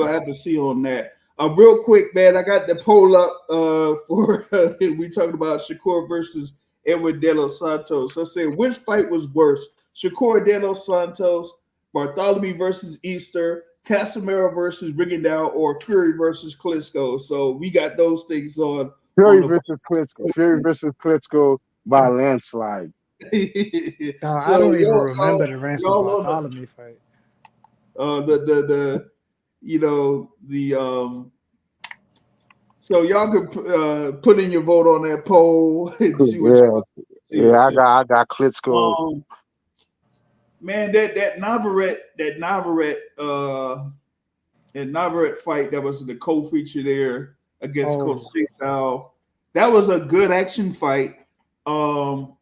have to see on that. Real quick, man, I got the poll up for we talking about Shakur versus Edwin De Los Santos. I said, which fight was worse? Shakur De Los Santos, Bartholomew versus Easter, Casimiro versus Rigondeaux, or Fury versus Klitschko. So we got those things on. Fury versus Klitschko by a landslide. No, I So don't even remember the Ransom Bartholomew fight. So y'all could put in your vote on that poll and see what I got Klitschko. Man, that Navarrete fight that was the co-feature there against Coach Sal. That was a good action fight.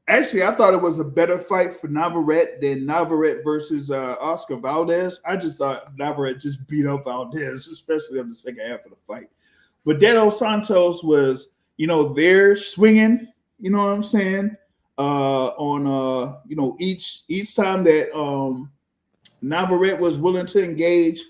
Actually, I thought it was a better fight for Navarrete than Navarrete versus Oscar Valdez. I just thought Navarrete just beat up Valdez, especially in the second half of the fight. But De Los Santos was, there swinging, you know what I'm saying? On each time that Navarrete was willing to engage,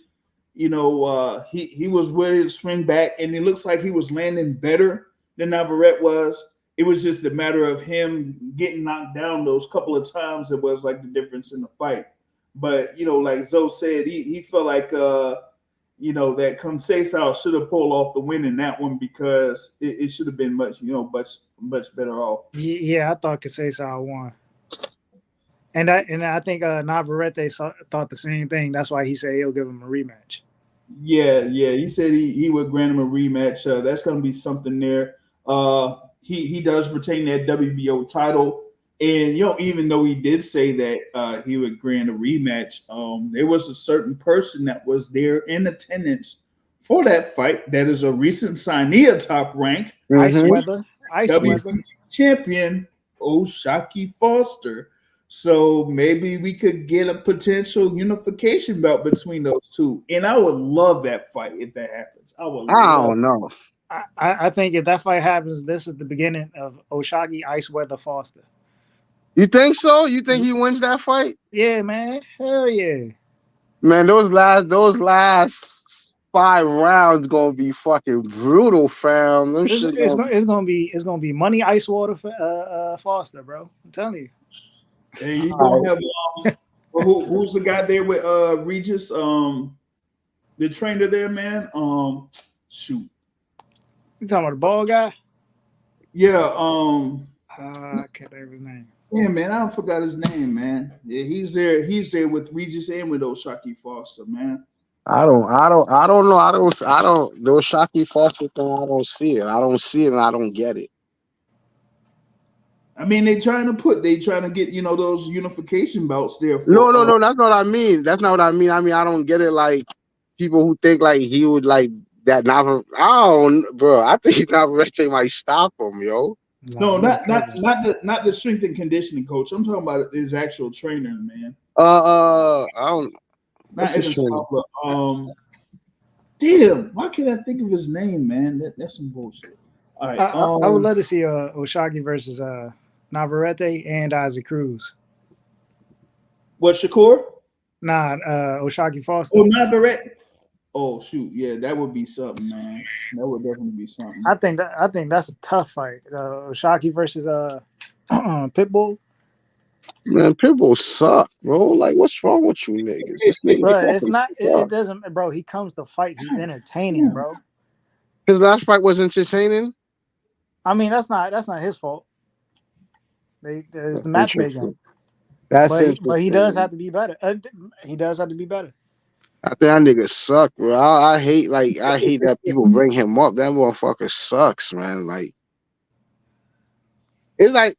he was willing to swing back, and it looks like he was landing better than Navarrete was. It was just a matter of him getting knocked down those couple of times that was like the difference in the fight. But like Zoe said, he felt like that Conceição should have pulled off the win in that one, because it should have been much better off. Yeah, I thought Conceição won. And I think Navarrete thought the same thing. That's why he said he'll give him a rematch. Yeah. He said he would grant him a rematch. That's going to be something there. He does retain that WBO title. And, even though he did say that he would grant a rematch, there was a certain person that was there in attendance for that fight that is a recent signee of Top Rank. Ice Weather champion, O'Shaquie Foster. So maybe we could get a potential unification bout between those two. And I would love that fight if that happens. I don't know. I think if that fight happens, this is the beginning of O'Shaquie Ice Weather Foster. You think so? You think he wins that fight? Yeah, man. Hell yeah. Man, those last 5 rounds gonna be fucking brutal, fam. It's gonna be money ice water for Foster, bro. I'm telling you. And you gonna have who's the guy there with Regis, the trainer there, man? Shoot. You talking about the ball guy? Yeah. I can't think of his name. Yeah, man, I forgot his name, man. Yeah, he's there. He's there with Regis and with O'Shaquie Foster, man. I don't know. The O'Shaquie Foster thing, I don't see it. I don't see it, and I don't get it. I mean, they trying to get those unification bouts there. No, that's not what I mean. That's not what I mean. I mean, I don't get it. Like people who think like he would like that Navarrete. Bro. I think Navarrete might stop him, yo. No, not the strength and conditioning coach. I'm talking about his actual trainer, man. I don't. Not Evan Stopper. Damn, why can't I think of his name, man? That's some bullshit. All right, I would love to see O'Shaquie versus Navarrete and Isaac Cruz. What, Shakur? Nah, O'Shaquie Foster. Oh, Navarrete. Oh shoot, yeah, that would be something, man. That would definitely be something. I think that's a tough fight. O'Shaquie versus Pitbull. Man, Pitbull suck, bro. Like, what's wrong with you niggas? This nigga Bro, it's fucking not. It suck. doesn't, bro. He comes to fight. He's entertaining, bro. His last fight was entertaining. I mean, that's not his fault. It's the matchmaking. Interesting. That's But interesting. he does have to be better. He does have to be better. I think that nigga suck, bro. I hate that people bring him up. That motherfucker sucks, man. Like, it's like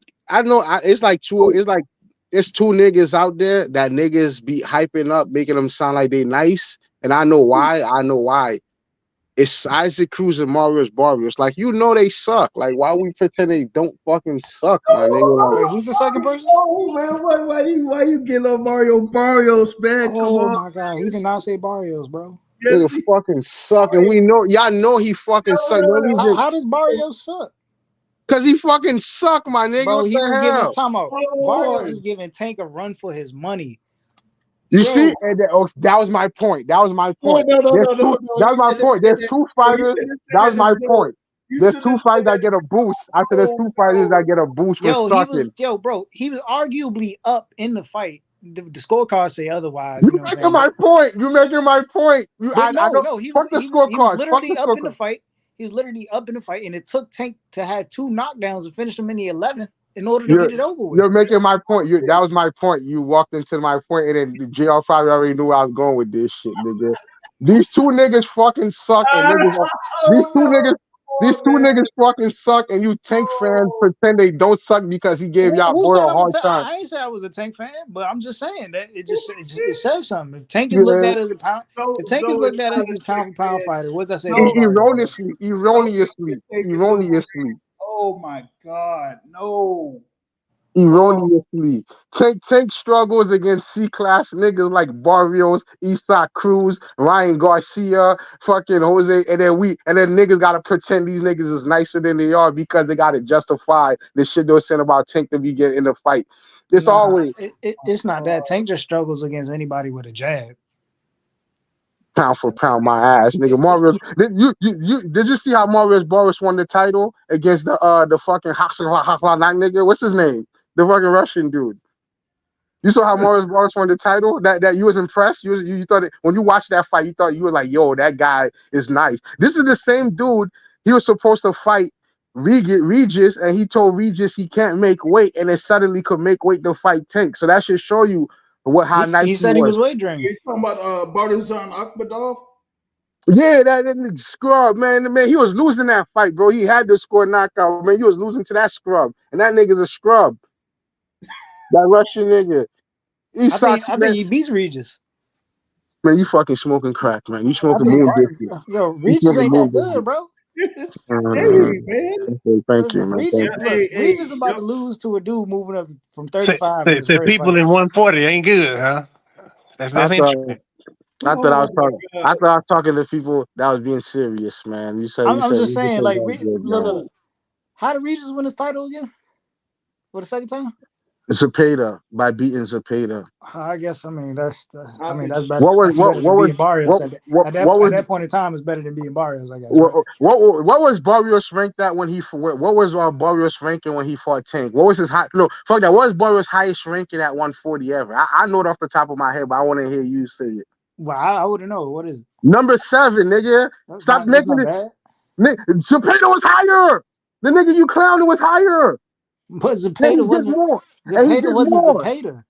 it's two niggas out there that niggas be hyping up, making them sound like they nice, and I know why. It's Isaac Cruz and Marius Barrios. Like, they suck. Like, why we pretend they don't fucking suck, my nigga? Like, Wait, who's the second person? Oh man, why you getting on Mario Barrios, man? Come Oh on. my god, he did not say Barrios, bro. nigga fucking suck, and we know y'all know he fucking suck. No reason, How does Barrios suck? cause he fucking suck, my nigga. Bro, What he the was hell? giving time out. Oh, Barrios is giving Tank a run for his money. You see, and that was my point. That was my point. No. That was my point. There's two fighters. That was my point. There's two fighters that get a boost. After there's two fighters that get a boost for sucking. Bro, he was arguably up in the fight. The scorecards say otherwise. You making my point. You making my point. He was literally up in the fight. He was literally up in the fight, and it took Tank to have two knockdowns and finish him in the 11th in order to get it over with. You're making my point. That was my point. You walked into my point, and then the JR probably already knew where I was going with this shit, nigga. These two niggas fucking suck, and these two niggas fucking suck, and you Tank fans pretend they don't suck because he gave y'all boy a hard time. I ain't say I was a Tank fan, but I'm just saying that it says something. If Tank is looked at as a pound, if Tank is looked at as a pound for pound fighter, what does that say? Erroneously. Oh my god, no. Erroneously. Tank struggles against C-class niggas like Barrios, Isaac Cruz, Ryan Garcia, fucking Jose, and then niggas gotta pretend these niggas is nicer than they are because they gotta justify the shit they were saying about Tank to be getting in the fight. It's not that. Tank just struggles against anybody with a jab. Pound for pound, my ass, nigga. Marius, did you see how Marius Barrios won the title against the fucking nigga? What's his name? The fucking Russian dude. You saw how Marius Barrios won the title? That you was impressed? You thought when you watched that fight, you were like, yo, that guy is nice. This is the same dude. He was supposed to fight Regis, and he told Regis he can't make weight, and then suddenly could make weight to fight Tank. So that should show you nice he said he was weight drinking. You talking about Barzan Akhmadov? Yeah, that scrub, man. He was losing that fight, bro. He had to score a knockout, man. He was losing to that scrub, and that nigga's a scrub. That Russian nigga. I think he beats Regis. Man, you fucking smoking crack, man. You smoking moon biscuits. Yo, Regis ain't that good, bro. Thank you, man. Regis about to lose to a dude moving up from 35. Say people in 140 ain't good, huh? That's interesting. I thought I was talking to people that was being serious, man. I'm just saying, like, look. How did Regis win his title again? For the second time? Zepeda by beating Zepeda. I guess that's better. What was Barrios? At that point in time, it's better than beating Barrios, I guess. What was Barrios ranked at when he? What was Barrios ranking when he fought Tank? What was his high? No, fuck that. What was Barrios' highest ranking at 140 ever? I know it off the top of my head, but I want to hear you say it. Well, I wouldn't know. What is it? Number 7, nigga. Stop making it. Zepeda was higher. The nigga you clowning was higher. But Zepeda wasn't more. Zepeda wasn't Zepeda.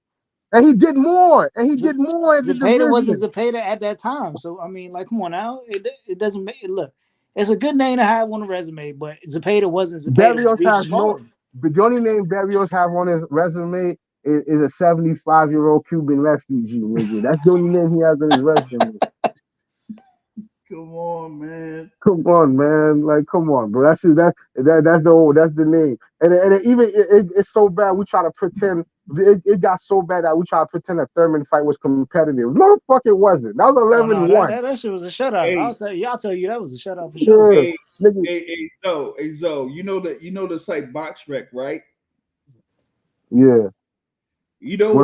And he did more. Zepeda wasn't Zepeda at that time. So I mean, like, come on now. It doesn't make it look. It's a good name to have on a resume, but Zepeda wasn't Zepeda. The only name Barrios have on his resume is a 75-year-old Cuban refugee, nigga. That's the only name he has on his resume. Come on, man. Like, come on, bro. That's the name. And it's so bad we try to pretend it got so bad that we try to pretend a Thurman fight was competitive. No, the fuck it wasn't. That was 11-1. That shit was a shutout. Hey. I'll tell you that was a shutout for sure. Hey, Zo, you know the site BoxRec, right? Yeah. You know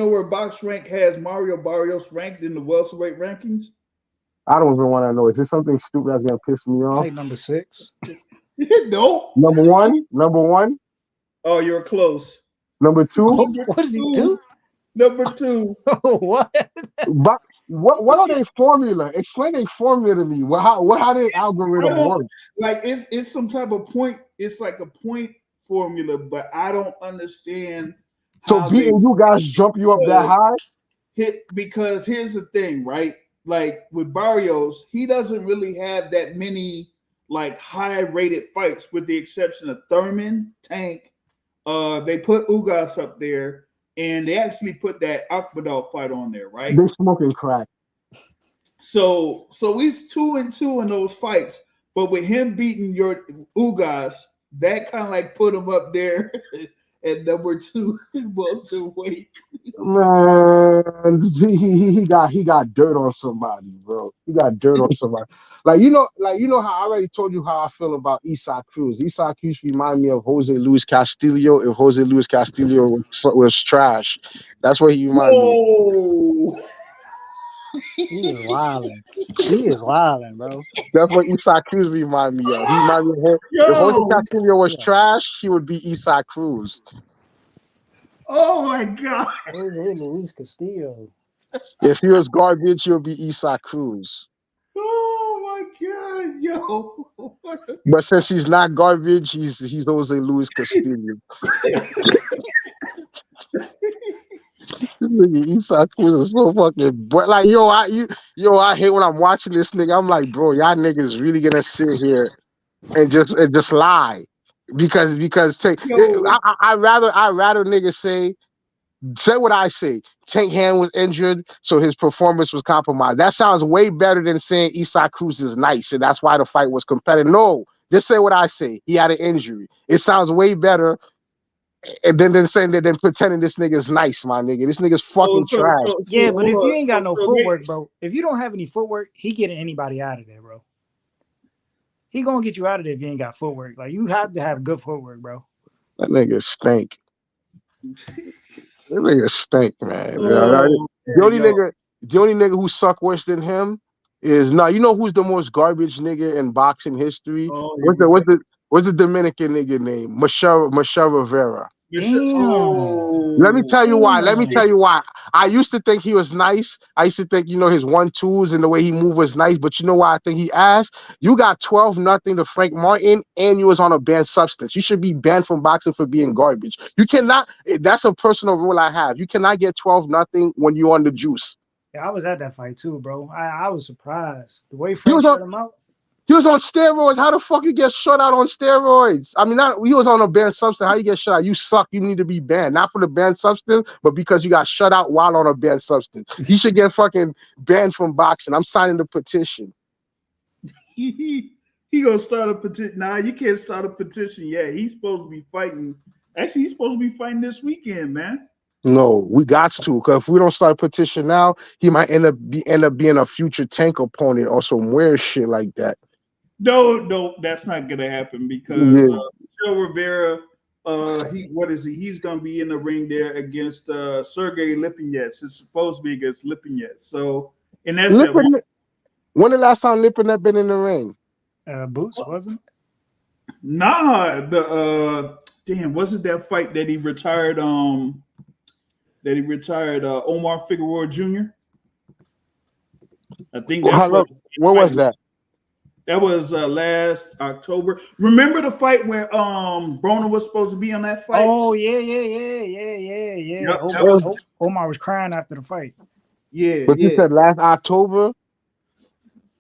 where BoxRec has Mario Barrios ranked in the welterweight rankings? I don't even want to know. Is this something stupid that's gonna piss me off? Like number 6. No. Number one. Oh, you're close. Number two. What does he do? Number two. What? But what are they formula? Explain a formula to me. How did algorithm work? Like it's some type of point. It's like a point formula, but I don't understand. So beating you guys jump you up that high? Because here's the thing, right? Like with Barrios, he doesn't really have that many like high rated fights, with the exception of Thurman, Tank. They put Ugas up there, and they actually put that Akbadal fight on there, right? They're smoking crack. So he's 2-2 in those fights, but with him beating your Ugas, that kind of like put him up there at number 2 in welterweight. Man, he got dirt on somebody, bro. He got dirt on somebody. Like you know how I already told you how I feel about Isaac Cruz. Isaac Cruz remind me of Jose Luis Castillo if Jose Luis Castillo was trash. That's what he remind me. He is wilding. He is wilding, bro. That's what Isaac Cruz remind me of. He remind me of him. If Jose Castillo was trash, he would be Isaac Cruz. Oh my God. Jose Luis Castillo. If he was garbage, he would be Isaac Cruz. Oh my God, yo. But since he's not garbage, he's Jose Luis Castillo. Isaac Cruz is so fucking like I hate when I'm watching this nigga. I'm like, bro, y'all niggas really gonna sit here and just lie because I rather niggas say what I say. Tank Hand was injured, so his performance was compromised. That sounds way better than saying Isaac Cruz is nice and that's why the fight was competitive. No, just say what I say. He had an injury. It sounds way better. And then pretending this nigga's nice, my nigga. This nigga's fucking trash. Yeah, but if you ain't got no footwork, bro, if you don't have any footwork, he getting anybody out of there, bro. He gonna get you out of there if you ain't got footwork. Like, you have to have good footwork, bro. That nigga stink. That nigga stink, man. The only nigga who suck worse than him is you know who's the most garbage nigga in boxing history? What's the Dominican nigga name? Michelle Rivera. Let me tell you why. I used to think he was nice. I used to think, his 1-2s and the way he moved was nice. But you know why I think he ass? You got 12-0 to Frank Martin, and you was on a banned substance. You should be banned from boxing for being garbage. You cannot. That's a personal rule I have. You cannot get 12-0 when you're on the juice. Yeah, I was at that fight too, bro. I was surprised the way Frank shut him out. He was on steroids. How the fuck you get shut out on steroids? I mean, he was on a banned substance. How you get shut out? You suck. You need to be banned. Not for the banned substance, but because you got shut out while on a banned substance. He should get fucking banned from boxing. I'm signing the petition. He gonna start a petition. Nah, you can't start a petition yet. He's supposed to be fighting. Actually, he's supposed to be fighting this weekend, man. No, we got to, because if we don't start a petition now, he might end up being a future Tank opponent or some weird shit like that. No, that's not gonna happen because Michelle Rivera, he's gonna be in the ring there against Sergey Lipinets. It's supposed to be against Lipinets. So, and that's when the last time Lipinets been in the ring? Boots, wasn't it? Nah, wasn't that fight that he retired? Omar Figueroa Jr. I think that's what was that? That was last October. Remember the fight where Broner was supposed to be on that fight? Oh yeah. Yep, Omar was crying after the fight. Yeah. But you said last October?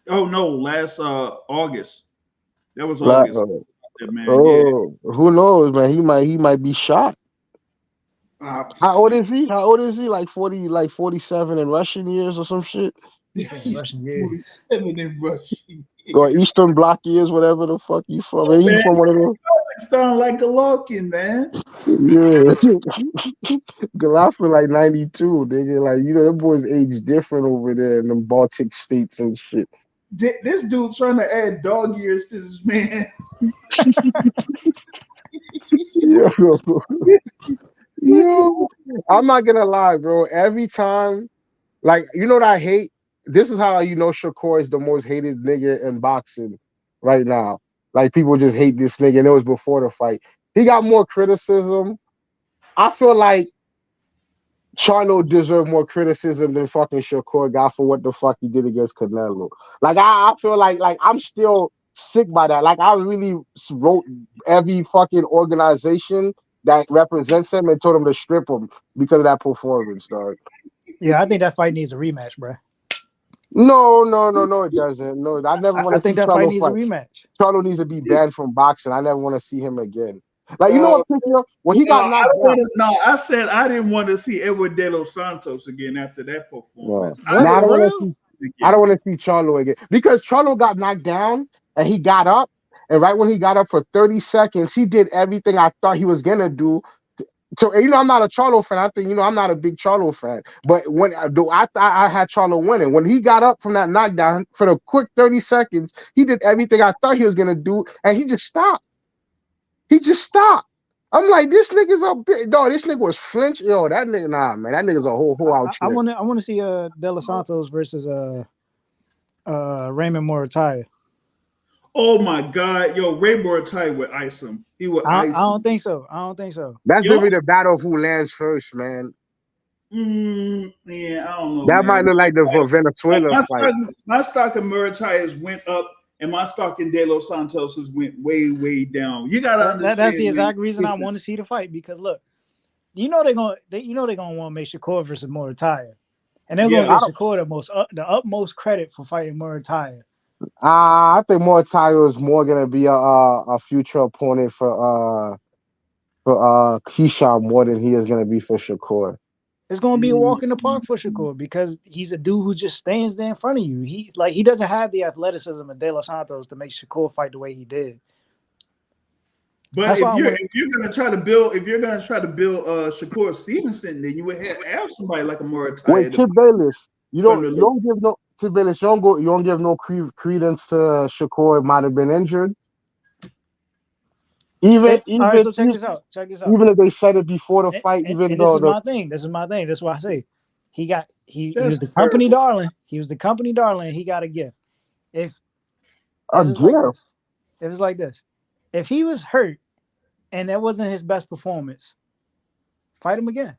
Oh no, last August. That was August. Who knows, man? He might be shot. How old is he? Like 40, like 47 in Russian years or some shit? Russian years. 47 in Russian. Or Eastern Bloc years, whatever the fuck you from. Man, he's from one of those. Sound like Golovkin, man. Yeah. Golovkin like 92, nigga. Like, them boys age different over there in them Baltic states and shit. This dude trying to add dog years to this man. Yo, I'm not gonna lie, bro. Every time, like, what I hate? This is how Shakur is the most hated nigga in boxing right now. Like, people just hate this nigga, and it was before the fight. He got more criticism I feel like Charlo deserved more criticism than fucking Shakur got for what the fuck he did against Canelo. Like I feel like I'm still sick by that. Like I really wrote every fucking organization that represents him and told him to strip him because of that performance, dog. Yeah, I think that fight needs a rematch, bro. No, it doesn't. No, I never want I to see think that fight Charlo needs a fight. rematch. Charlo needs to be banned from boxing. I never want to see him again. Like, you know No, what, Picture? When he no, got I knocked don't down. want to. No, I said I didn't want to see Edwin De Los Santos again after that performance. No, What, I don't for want to real? see. I don't want to see Charlo again because Charlo got knocked down and he got up, and right when he got up for 30 seconds, he did everything I thought he was gonna do. So I'm not a Charlo fan. I think I'm not a big Charlo fan. But when I thought I had Charlo winning. When he got up from that knockdown for the quick 30 seconds, he did everything I thought he was gonna do, and he just stopped. He just stopped. I'm like, this nigga's a bit. No, this nigga was flinch. Yo, that nigga, nah, man, that nigga's a whole out I shit. want to see De Los Santos versus Raymond Morataya. Oh my God, yo, Ray Bortai would ice him. He would ice I don't him. think so. I don't think so. That's Yo. gonna be the battle of who lands first, man. Yeah, I don't know. That man. might look like the Venezuela fight. My stock in Murata's went up, and my stock in De Los Santos's went way, way down. You gotta understand. That's the exact man. reason I want to see the fight because look, they're gonna want to make Shakur versus Morataya, and they're gonna give Shakur the utmost credit for fighting Morataya. I think Morataya is more gonna be a future opponent for Keyshawn more than he is gonna be for Shakur. It's gonna be a walk in the park for Shakur because he's a dude who just stands there in front of you. He doesn't have the athleticism of De Los Santos to make Shakur fight the way he did. But if you're gonna try to build Shakur Stevenson, then you would have somebody like a Morataya. Wait, Chip Bayless, you don't give no Chip Bayless. You don't give no credence to Shakur. Might have been injured. Check this out. Even if they said it before the fight, this is my thing. That's why I say he was the company darling. He was the company darling. He got a gift. If it's like this, if he was hurt and that wasn't his best performance, fight him again.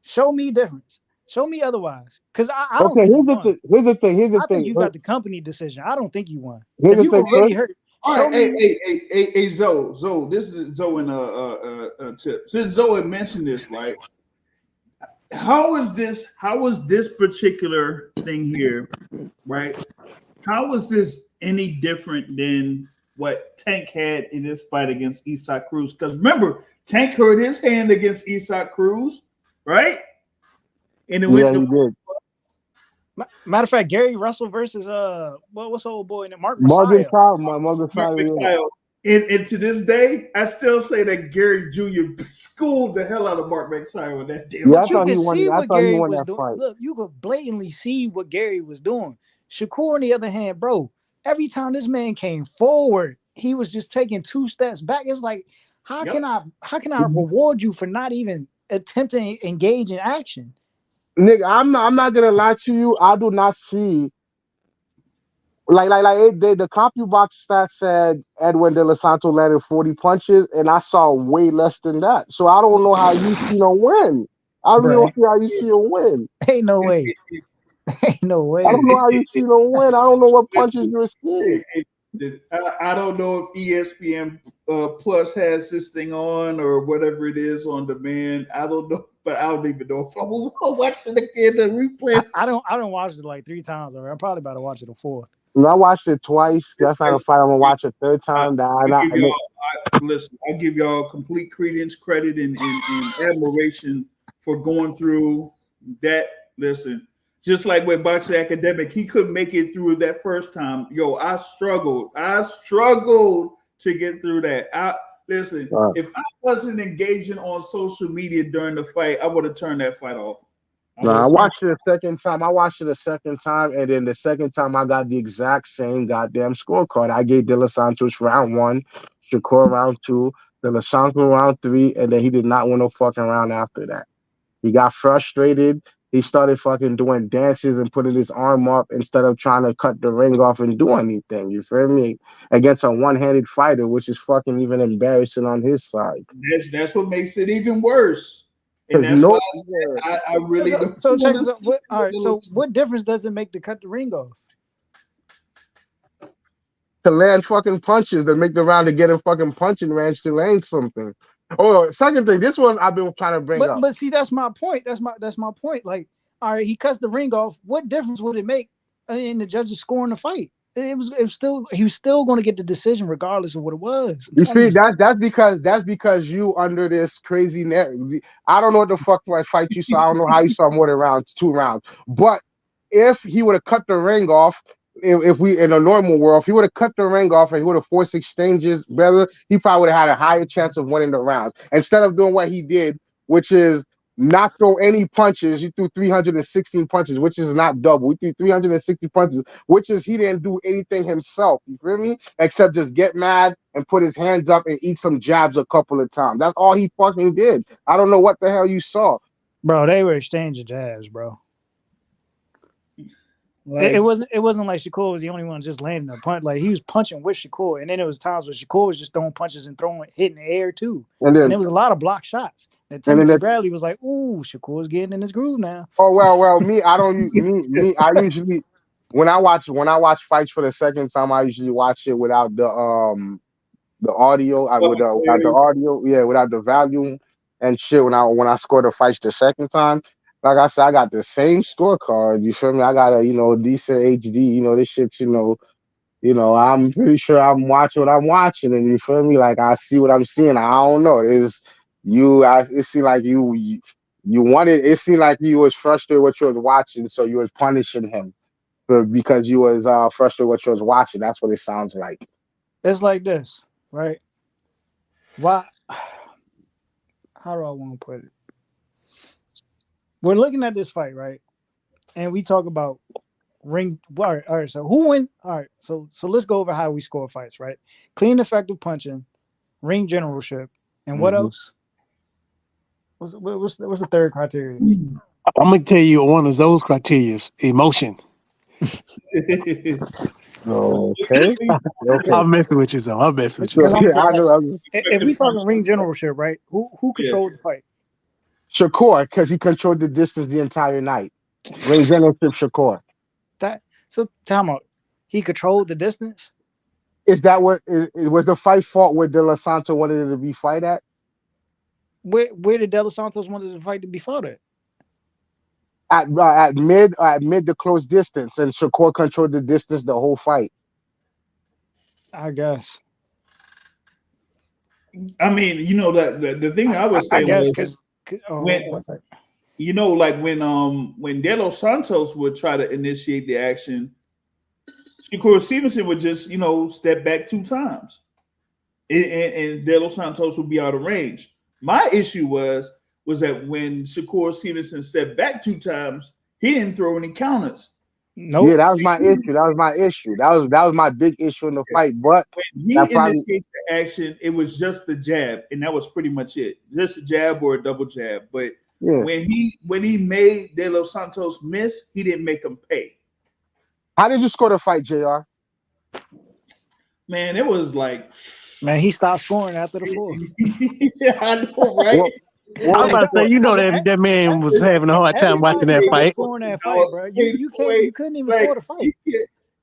Show me difference. Show me otherwise. Because I don't think you won. Here's the thing. I think you got the company decision. I don't think you won. If you were really hurt. All right, hey, Zoe. This is Zoe and Tip. Since Zoe mentioned this, right? How is this particular thing here, right? How is this any different than what Tank had in this fight against Isaac Cruz? Because remember, Tank hurt his hand against Isaac Cruz, right? And it he did. Matter of fact, Gary Russell versus what's the old boy in it? Mark Morgan Massayo. And to this day, I still say that Gary Jr. schooled the hell out of Mark Massayo in that deal. Yeah, I thought he won that fight. Look, you could blatantly see what Gary was doing. Shakur, on the other hand, bro, every time this man came forward, he was just taking 2 steps back. It's like, how can I reward you for not even attempting to engage in action? Nigga, I'm not gonna lie to you. I do not see the CompuBox stat said Edwin De Los Santos landed 40 punches, and I saw way less than that. So I don't know how you see him win. I really don't see how you see him win. Ain't no way. Ain't no way. I don't know how you see him win. I don't know what punches you're seeing. I don't know if ESPN Plus has this thing on or whatever it is on demand. I don't know, but I don't even know if I'm gonna watch it again. The replay. I don't watch it like 3 times already. I'm probably about to watch it a 4th. I watched it twice. That's not a fight I'm gonna watch a 3rd time. Listen, I give y'all complete credence, credit, and admiration for going through that. Listen. Just like with Boxing Academic, he couldn't make it through that first time. Yo, I struggled to get through that. If I wasn't engaging on social media during the fight, I would have turned that fight off. I watched it a second time. And then the second time I got the exact same goddamn scorecard. I gave De Los Santos round 1, Shakur round 2, De Los Santos round 3, and then he did not win no fucking round after that. He got frustrated. he started fucking doing dances and putting his arm up instead of trying to cut the ring off and do anything. You feel me? Against a one-handed fighter, which is fucking even embarrassing on his side. That's what makes it even worse. And 'Cause that's why no, I said I really don't So check wanna this out. All right. So what difference does it make to cut the ring off? to land fucking punches that make the round to get a fucking punching range to land something. Oh, second thing, this one I've been trying to bring up. But see, that's my point. That's my point. Like, all right, he cuts the ring off. What difference would it make in the judges scoring the fight? It was still he was still going to get the decision regardless of what it was. You see, that's because you under this crazy net. I don't know what the fuck fight you saw. I don't know how you saw more than rounds, 2 rounds. But if he would have cut the ring off, if we in a normal world, if he would have cut the ring off and he would have forced exchanges better, he probably would have had a higher chance of winning the rounds. Instead of doing what he did, which is not throw any punches. You threw 316 punches, which is not double. We threw 360 punches, which is he didn't do anything himself. You feel me? Except just get mad and put his hands up and eat some jabs a couple of times. That's all he fucking did. I don't know what the hell you saw. Bro, they were exchanging jabs, bro. Like, it wasn't like Shakur was the only one just landing a punch. Like he was punching with Shakur, and then there was times where Shakur was just throwing punches and hitting the air too. And there was a lot of block shots. And Timothy Bradley was like, "Ooh, Shakur's getting in his groove now." Oh well, me. I don't me. I usually when I watch fights for the second time, I usually watch it without the audio. Without the audio, yeah, without the volume and shit. When I score the fights the second time. Like I said, I got the same scorecard. You feel me? I got a decent HD. This shit. I'm pretty sure I'm watching what I'm watching, and you feel me? Like I see what I'm seeing. I don't know. It seemed like you wanted. It seemed like you was frustrated with what you was watching, so you was punishing him because you was frustrated with what you was watching. That's what it sounds like. It's like this, right? Why? How do I want to put it? We're looking at this fight, right? And we talk about ring. All right. So who win? All right. So let's go over how we score fights, right? Clean, effective punching, ring generalship, and what else? What's the third criteria? I'm gonna tell you one of those criteria: emotion. Okay. I'm messing with you, though. I'm messing with you. If we talking ring generalship, right? Who controlled the fight? Shakur, because he controlled the distance the entire night. Ring generalship, Shakur. So time out. He controlled the distance. Is that what it was the fight fought where De Los Santos wanted it to be fight at? Where did De Los Santos wanted the fight to be fought at? At mid the close distance, and Shakur controlled the distance the whole fight. I guess. I mean, the thing I would say was when De Los Santos would try to initiate the action, Shakur Stevenson would just step back 2 times, and De Los Santos would be out of range. My issue was that when Shakur Stevenson stepped back 2 times, he didn't throw any counters. Nope. Yeah, that was my issue. That was my big issue in the fight. But when he initiates the action, it was just the jab, and that was pretty much it. Just a jab or a double jab. But when he made De Los Santos miss, he didn't make him pay. How did you score the fight, JR? Man, it was like, he stopped scoring after the 4th. Yeah, I know, right? I'm about to say, that man was having a hard time watching that fight. Scoring that fight, bro. You couldn't even score the fight.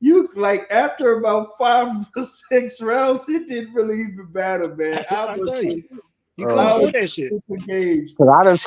You like after about 5 or 6 rounds, it didn't really even matter, man. I tell you. You couldn't score that shit. Because I done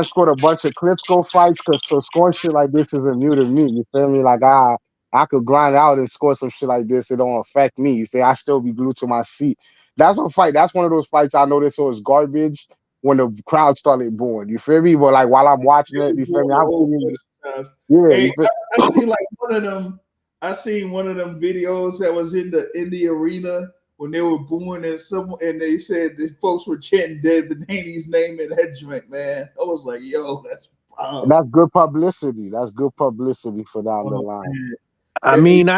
scored a bunch of Klitschko fights. So scoring shit like this isn't new to me. You feel me? Like I could grind out and score some shit like this. It don't affect me. You feel? I still be glued to my seat. That's a fight. That's one of those fights I noticed it was garbage when the crowd started booing. You feel me? But like while I'm watching it, you feel me? I see like one of them. I seen one of them videos that was in the arena when they were booing and they said the folks were chanting Dave Benavidez' name in that joint, man. I was like, yo, that's good publicity. That's good publicity for down the line. I mean,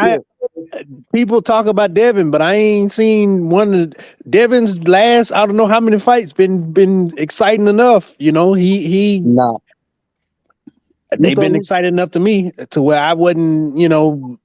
people talk about Devin, but I ain't seen one of Devin's last. I don't know how many fights been exciting enough. You know, Nah. they've been exciting enough to me to where I wouldn't. You know,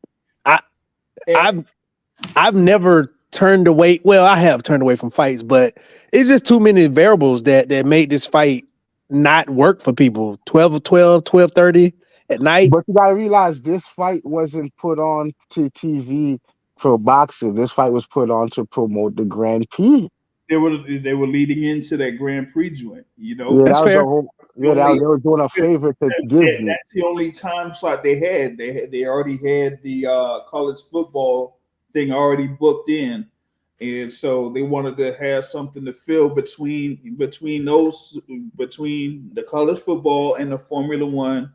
I've never turned away. Well, I have turned away from fights, but it's just too many variables that made this fight not work for people. 12:30 at night. But you gotta realize this fight wasn't put on to TV for boxing. This fight was put on to promote the Grand Prix. They were leading into that Grand Prix joint, you know. Yeah, That's that was fair. the whole. Yeah, they were doing a favor to Disney. That's the only time slot they had. They already had the college football thing already booked in, and so they wanted to have something to fill between the college football and the Formula One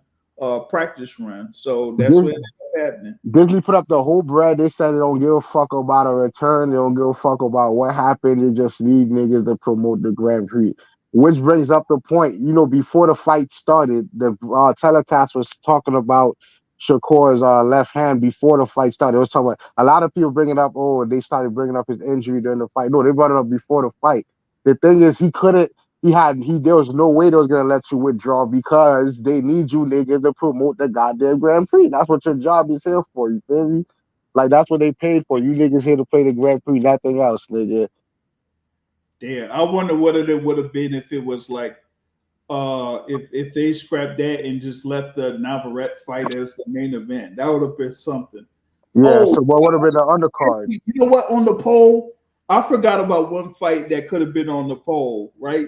practice run. So that's what ended up happening. Disney put up the whole bread. They said they don't give a fuck about a return. They don't give a fuck about what happened. They just need niggas to promote the Grand Prix. Which brings up the point, you know, before the fight started, the telecast was talking about Shakur's left hand before the fight started. It was talking about a lot of people bringing up, oh, they started bringing up his injury during the fight. No, they brought it up before the fight. The thing is, there was no way they was gonna let you withdraw because they need you niggas to promote the goddamn Grand Prix. That's what your job is here for, you feel me? Like that's what they paid for. You niggas here to play the Grand Prix, nothing else, nigga. Yeah, I wonder what it would have been if it was like if they scrapped that and just left the Navarrete fight as the main event. That would have been something. Yeah, so what would have been the undercard? You know what? On the poll, I forgot about one fight that could have been on the poll, right?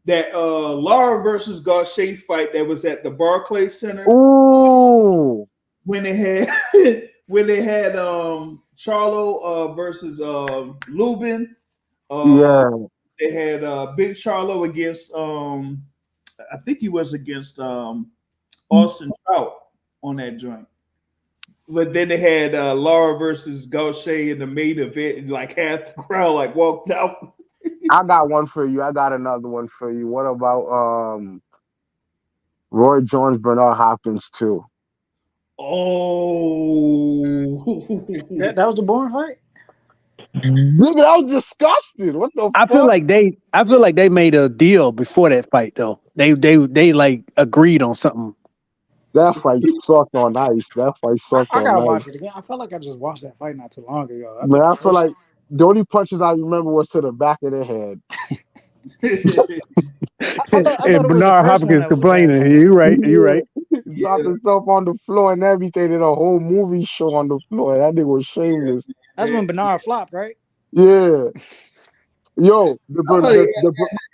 That Lara versus Gausha fight that was at the Barclays Center. Ooh. When they had Charlo versus Lubin. Yeah. They had Big Charlo against I think he was against Austin Trout on that joint. But then they had Lara versus Gausha in the main event, and like half the crowd like walked out. I got one for you. I got another one for you. What about Roy Jones, Bernard Hopkins too? Oh, that was a boring fight. Nigga, that was disgusting. What the fuck? I feel like they made a deal before that fight though. They like agreed on something. That fight sucked on ice. That fight sucked on ice. I gotta watch it again. I felt like I just watched that fight not too long ago. I feel like the only punches I remember was to the back of the head. And Bernard Hopkins complaining. You're right. Dropped himself on the floor and everything. Did a whole movie show on the floor. That nigga was shameless. That's when Bernard flopped, right? Yeah. Yo, and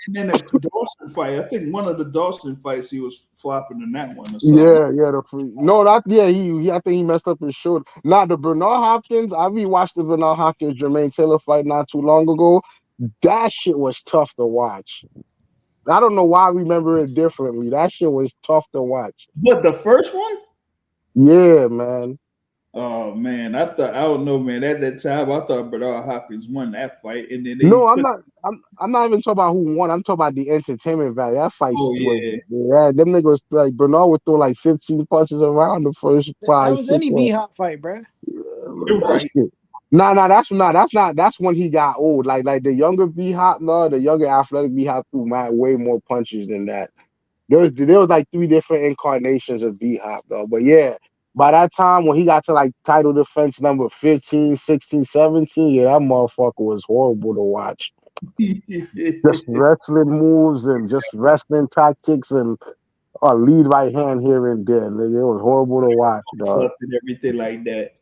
then the Dawson fight. I think one of the Dawson fights he was flopping in that one. Or something. I think he messed up his shoulder. Nah, the Bernard Hopkins. I rewatched the Bernard Hopkins Jermaine Taylor fight not too long ago. That shit was tough to watch. I don't know why I remember it differently. That shit was tough to watch. What, the first one? Yeah, man. Oh man, I don't know, man. At that time, I thought Bernard Hopkins won that fight, and then I'm not even talking about who won. I'm talking about the entertainment value. That fight them niggas like Bernard would throw like 15 punches around the first five. That was any B-Hop fight, bro. Right. That's when he got old. Like the younger B-Hop, the younger athletic B-Hop threw way more punches than that. There was like 3 different incarnations of B-Hop though. But yeah, by that time when he got to like title defense number 15, 16, 17, yeah, that motherfucker was horrible to watch. Just wrestling moves and just wrestling tactics and a lead right hand here and there. Like, it was horrible to watch, dog. And everything like that.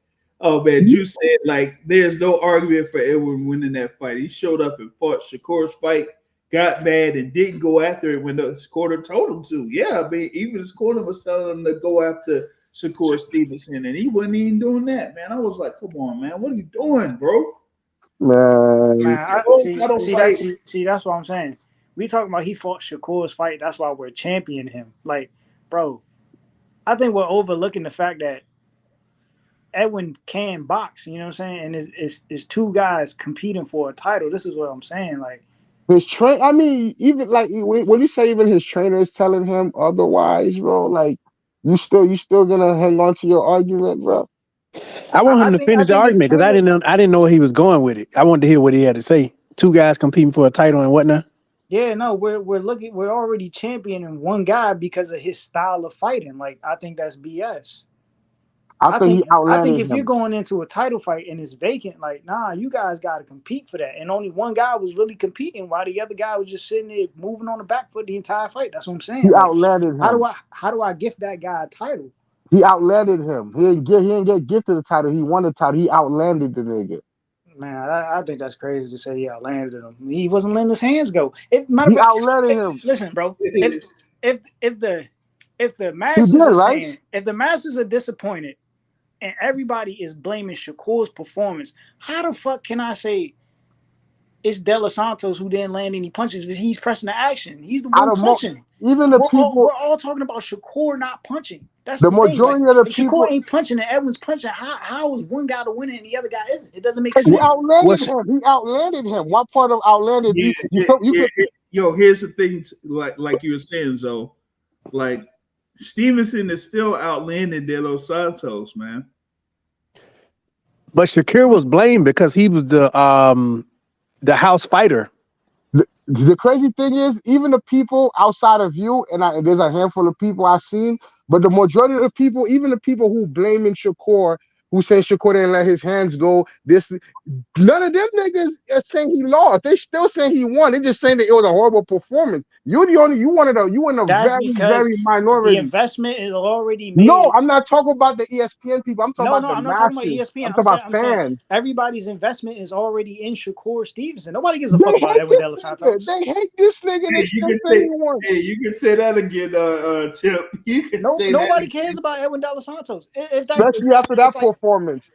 Oh man, you said like there's no argument for Edwin winning that fight. He showed up and fought Shakur's fight, got mad and didn't go after it when the corner told him to. Yeah, I mean, even his corner was telling him to go after Shakur Stevenson, and he wasn't even doing that, man. I was like, come on, man, what are you doing, bro? Man, see, that's what I'm saying. We talking about he fought Shakur's fight. That's why we're championing him. Like, bro, I think we're overlooking the fact that Edwin can box, you know what I'm saying? And it's 2 guys competing for a title. This is what I'm saying. Like his I mean, even like when you say even his trainer is telling him otherwise, bro, like you still gonna hang on to your argument, bro? I want him to I finish the think in argument because I didn't know where he was going with it. I wanted to hear what he had to say. Two guys competing for a title and whatnot. Yeah, no, we're already championing one guy because of his style of fighting. Like, I think that's BS. I think he I think outlanded if you're him. going into a title fight and it's vacant, like, nah, you guys got to compete for that. And only one guy was really competing while the other guy was just sitting there moving on the back foot the entire fight. That's what I'm saying. He Like, outlanded him. how do I gift that guy a title? He outlanded him. He didn't get gifted the title. He won the title. He outlanded the nigga. Man, I think that's crazy to say he outlanded him. He wasn't letting his hands go. Matter of He fact, outlanded him. listen, bro. If the He masses did, are right? saying, if the masses are disappointed and everybody is blaming Shakur's performance, how the fuck can I say it's De Los Santos who didn't land any punches because he's pressing the action? He's the one punching. Even the people, We're all talking about Shakur not punching. That's the the thing. Like, majority of the if people, Shakur ain't punching and Edwin's punching, how is one guy to win and the other guy isn't? It doesn't make he sense. outlanded him. He outlanded him. What part of outlanded? Yo, here's the thing. Like you were saying, Zoe. Like Stevenson is still outlanding De Los Santos, man. But Shakur was blamed because he was the house fighter. The crazy thing is, even the people outside of you, and there's a handful of people I've seen, but the majority of the people, even the people who blaming Shakur, who say Shakur didn't let his hands go, none of them niggas are saying he lost. They still saying he won. They're just saying that it was a horrible performance. You in a That's very, because very minority. the investment is already made. No, I'm not talking about the ESPN people. I'm talking about the I'm masses. not talking about ESPN. I'm talking about fans. Saying everybody's investment is already in Shakur Stevenson. Nobody gives a fuck about Edwin De Los Santos. They hate this nigga. They still say he won. Hey, you can say that again, Tip. You can say nobody that cares about Edwin De Los Santos. Especially after that performance.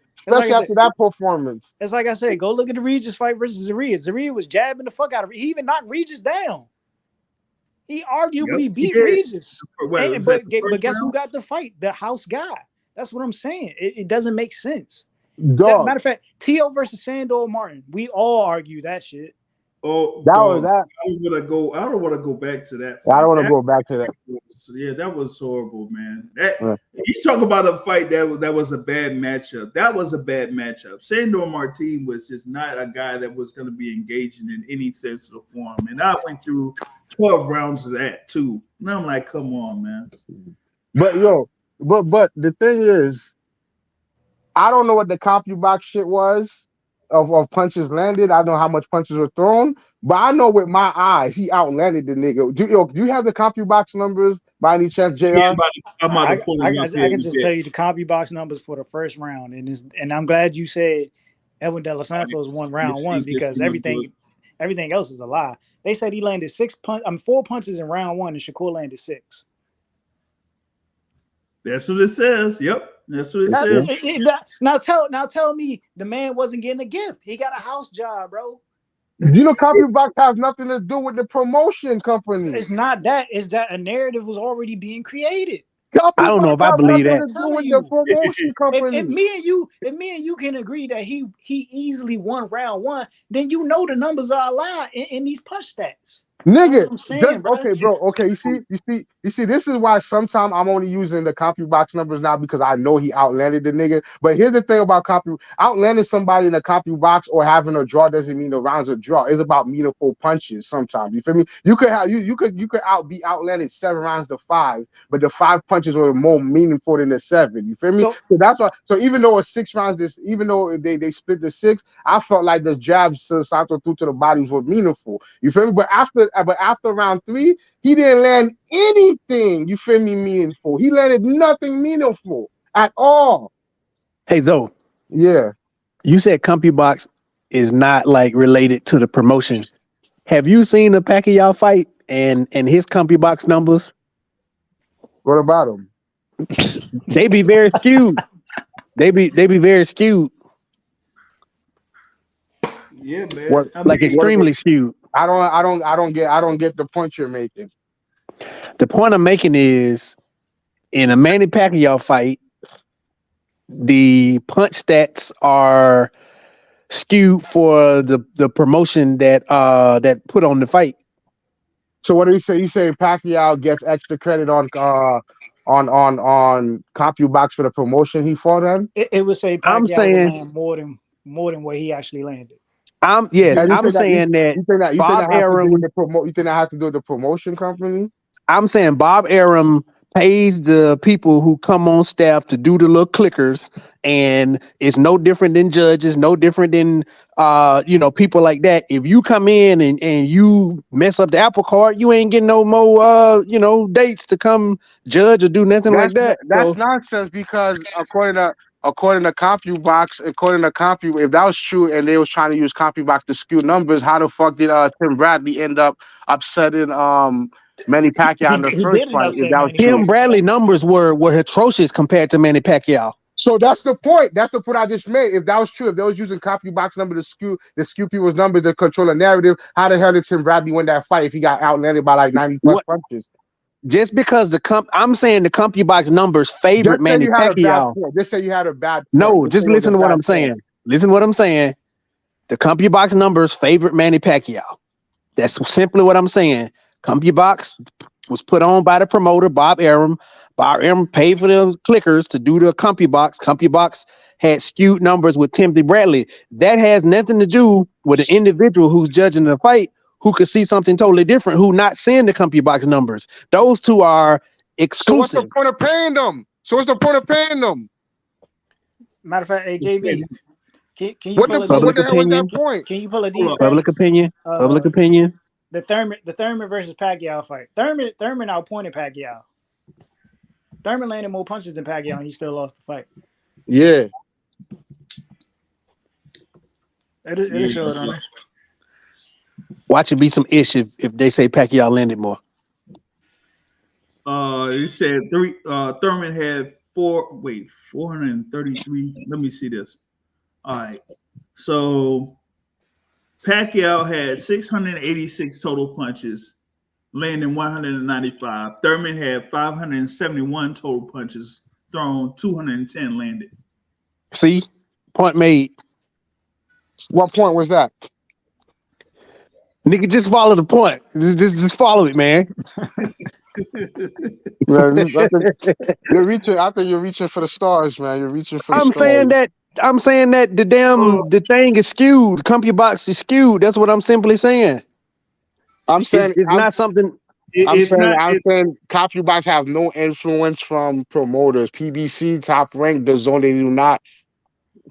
It's like I said, go look at the Regis fight versus Zaria. Zaria was jabbing the fuck out of it. He even knocked Regis down. He arguably beat Regis. But guess who got the fight? The house guy. That's what I'm saying. It doesn't make sense. Matter of fact, T.O. versus Sandor Martin. We all argue that shit. Oh, I don't want to go back to that. I don't want to go back to that. That was horrible, man. You talk about a fight that was a bad matchup. That was a bad matchup. Sandor Martin was just not a guy that was going to be engaging in any sense of the form. And I went through 12 rounds of that too. And I'm like, come on, man. But the thing is, I don't know what the CompuBox shit was of punches landed. I know how much punches were thrown, but I know with my eyes, he outlanded the nigga. Do you have the CompuBox numbers by any chance, JR? Yeah, I can just tell you the CompuBox numbers for the first round, and I'm glad you said Edwin De Los Santos won round one because everything else is a lie. They said he landed 4 punches in round one, and Shakur landed 6. That's what it says. Yep. That's what it says. Now tell me the man wasn't getting a gift. He got a house job, bro. You know, CompuBox has nothing to do with the promotion company. It's not that. It's that a narrative was already being created. I don't know if I believe that. The promotion company. If me and you can agree that he easily won round one, then you know the numbers are a lie in these punch stats. Nigga, I'm saying, bro. Okay, bro. Okay, you see, this is why sometimes I'm only using the CompuBox numbers now because I know he outlanded the nigga. But here's the thing about outlanding somebody in a CompuBox or having a draw doesn't mean the round's a draw. It's about meaningful punches sometimes. You feel me? You could be outlanded 7 rounds to 5, but the 5 punches were more meaningful than the 7. You feel me? So that's why. So even though it's 6 rounds, even though they split the 6, I felt like the jabs Santos threw to the bodies were meaningful. You feel me? But after round 3, he didn't land anything, you feel me, meaningful. He landed nothing meaningful at all. Hey, Zoe. Yeah. You said CompuBox is not like related to the promotion. Have you seen the Pacquiao fight and his CompuBox numbers? What about him? They be very skewed. They be very skewed. Yeah, man. Extremely skewed. I don't get the point you're making. The point I'm making is in a Manny Pacquiao fight, the punch stats are skewed for the promotion that put on the fight. So what do you say? You say Pacquiao gets extra credit on on CompuBox for the promotion he fought on? It would say I'm Pacquiao would saying, land more than what he actually landed. I'm And I'm saying that you think Bob that has to do Arum. with the promote? You think that has to do with the promotion company? I'm saying Bob Arum pays the people who come on staff to do the little clickers, and it's no different than judges, no different than people like that. If you come in and you mess up the apple cart, you ain't getting no more dates to come judge or do nothing like that. That's So nonsense because according to Compu, if that was true and they was trying to use CompuBox to skew numbers, how the fuck did Tim Bradley end up upsetting Manny Pacquiao in the He first did fight? enough If saying that was Manny true. Tim Pacquiao. Bradley numbers were atrocious compared to Manny Pacquiao. So that's the point. That's the point I just made. If that was true, if they was using CompuBox number to skew people's numbers to control the narrative, how the hell did Tim Bradley win that fight if he got outlanded by like 90 plus punches? Just because I'm saying the CompuBox numbers favored Just say Manny you had a bad Pacquiao. point. Just say you had a bad point. No, just listen to what I'm saying. Listen to what I'm saying. The CompuBox numbers favored Manny Pacquiao. That's simply what I'm saying. CompuBox was put on by the promoter, Bob Arum. Bob Arum paid for the clickers to do the CompuBox. CompuBox had skewed numbers with Timothy Bradley. That has nothing to do with the individual who's judging the fight, who could see something totally different, who not seeing the CompuBox numbers. Those two are exclusive. So what's the point of paying them? Matter of fact, hey JB, can you What pull the a hell was opinion? that point? Can you pull a D Public opinion. Public opinion. The Thurman versus Pacquiao fight. Thurman outpointed Pacquiao. Thurman landed more punches than Pacquiao, and he still lost the fight. Yeah. It show it on there. Watch it be some ish if they say Pacquiao landed more. It said Thurman had 433. Let me see this. All right. So Pacquiao had 686 total punches, landing 195. Thurman had 571 total punches thrown, 210 landed. See? Point made. What point was that? Nigga, just follow the point. Just follow it, man. I think you're reaching for the stars, man. You're reaching for the I'm stars. saying that the thing is skewed. CompuBox is skewed. That's what I'm simply saying. I'm saying it's not something. I'm saying CompuBox have no influence from promoters. PBC, Top Rank, the zone, they do not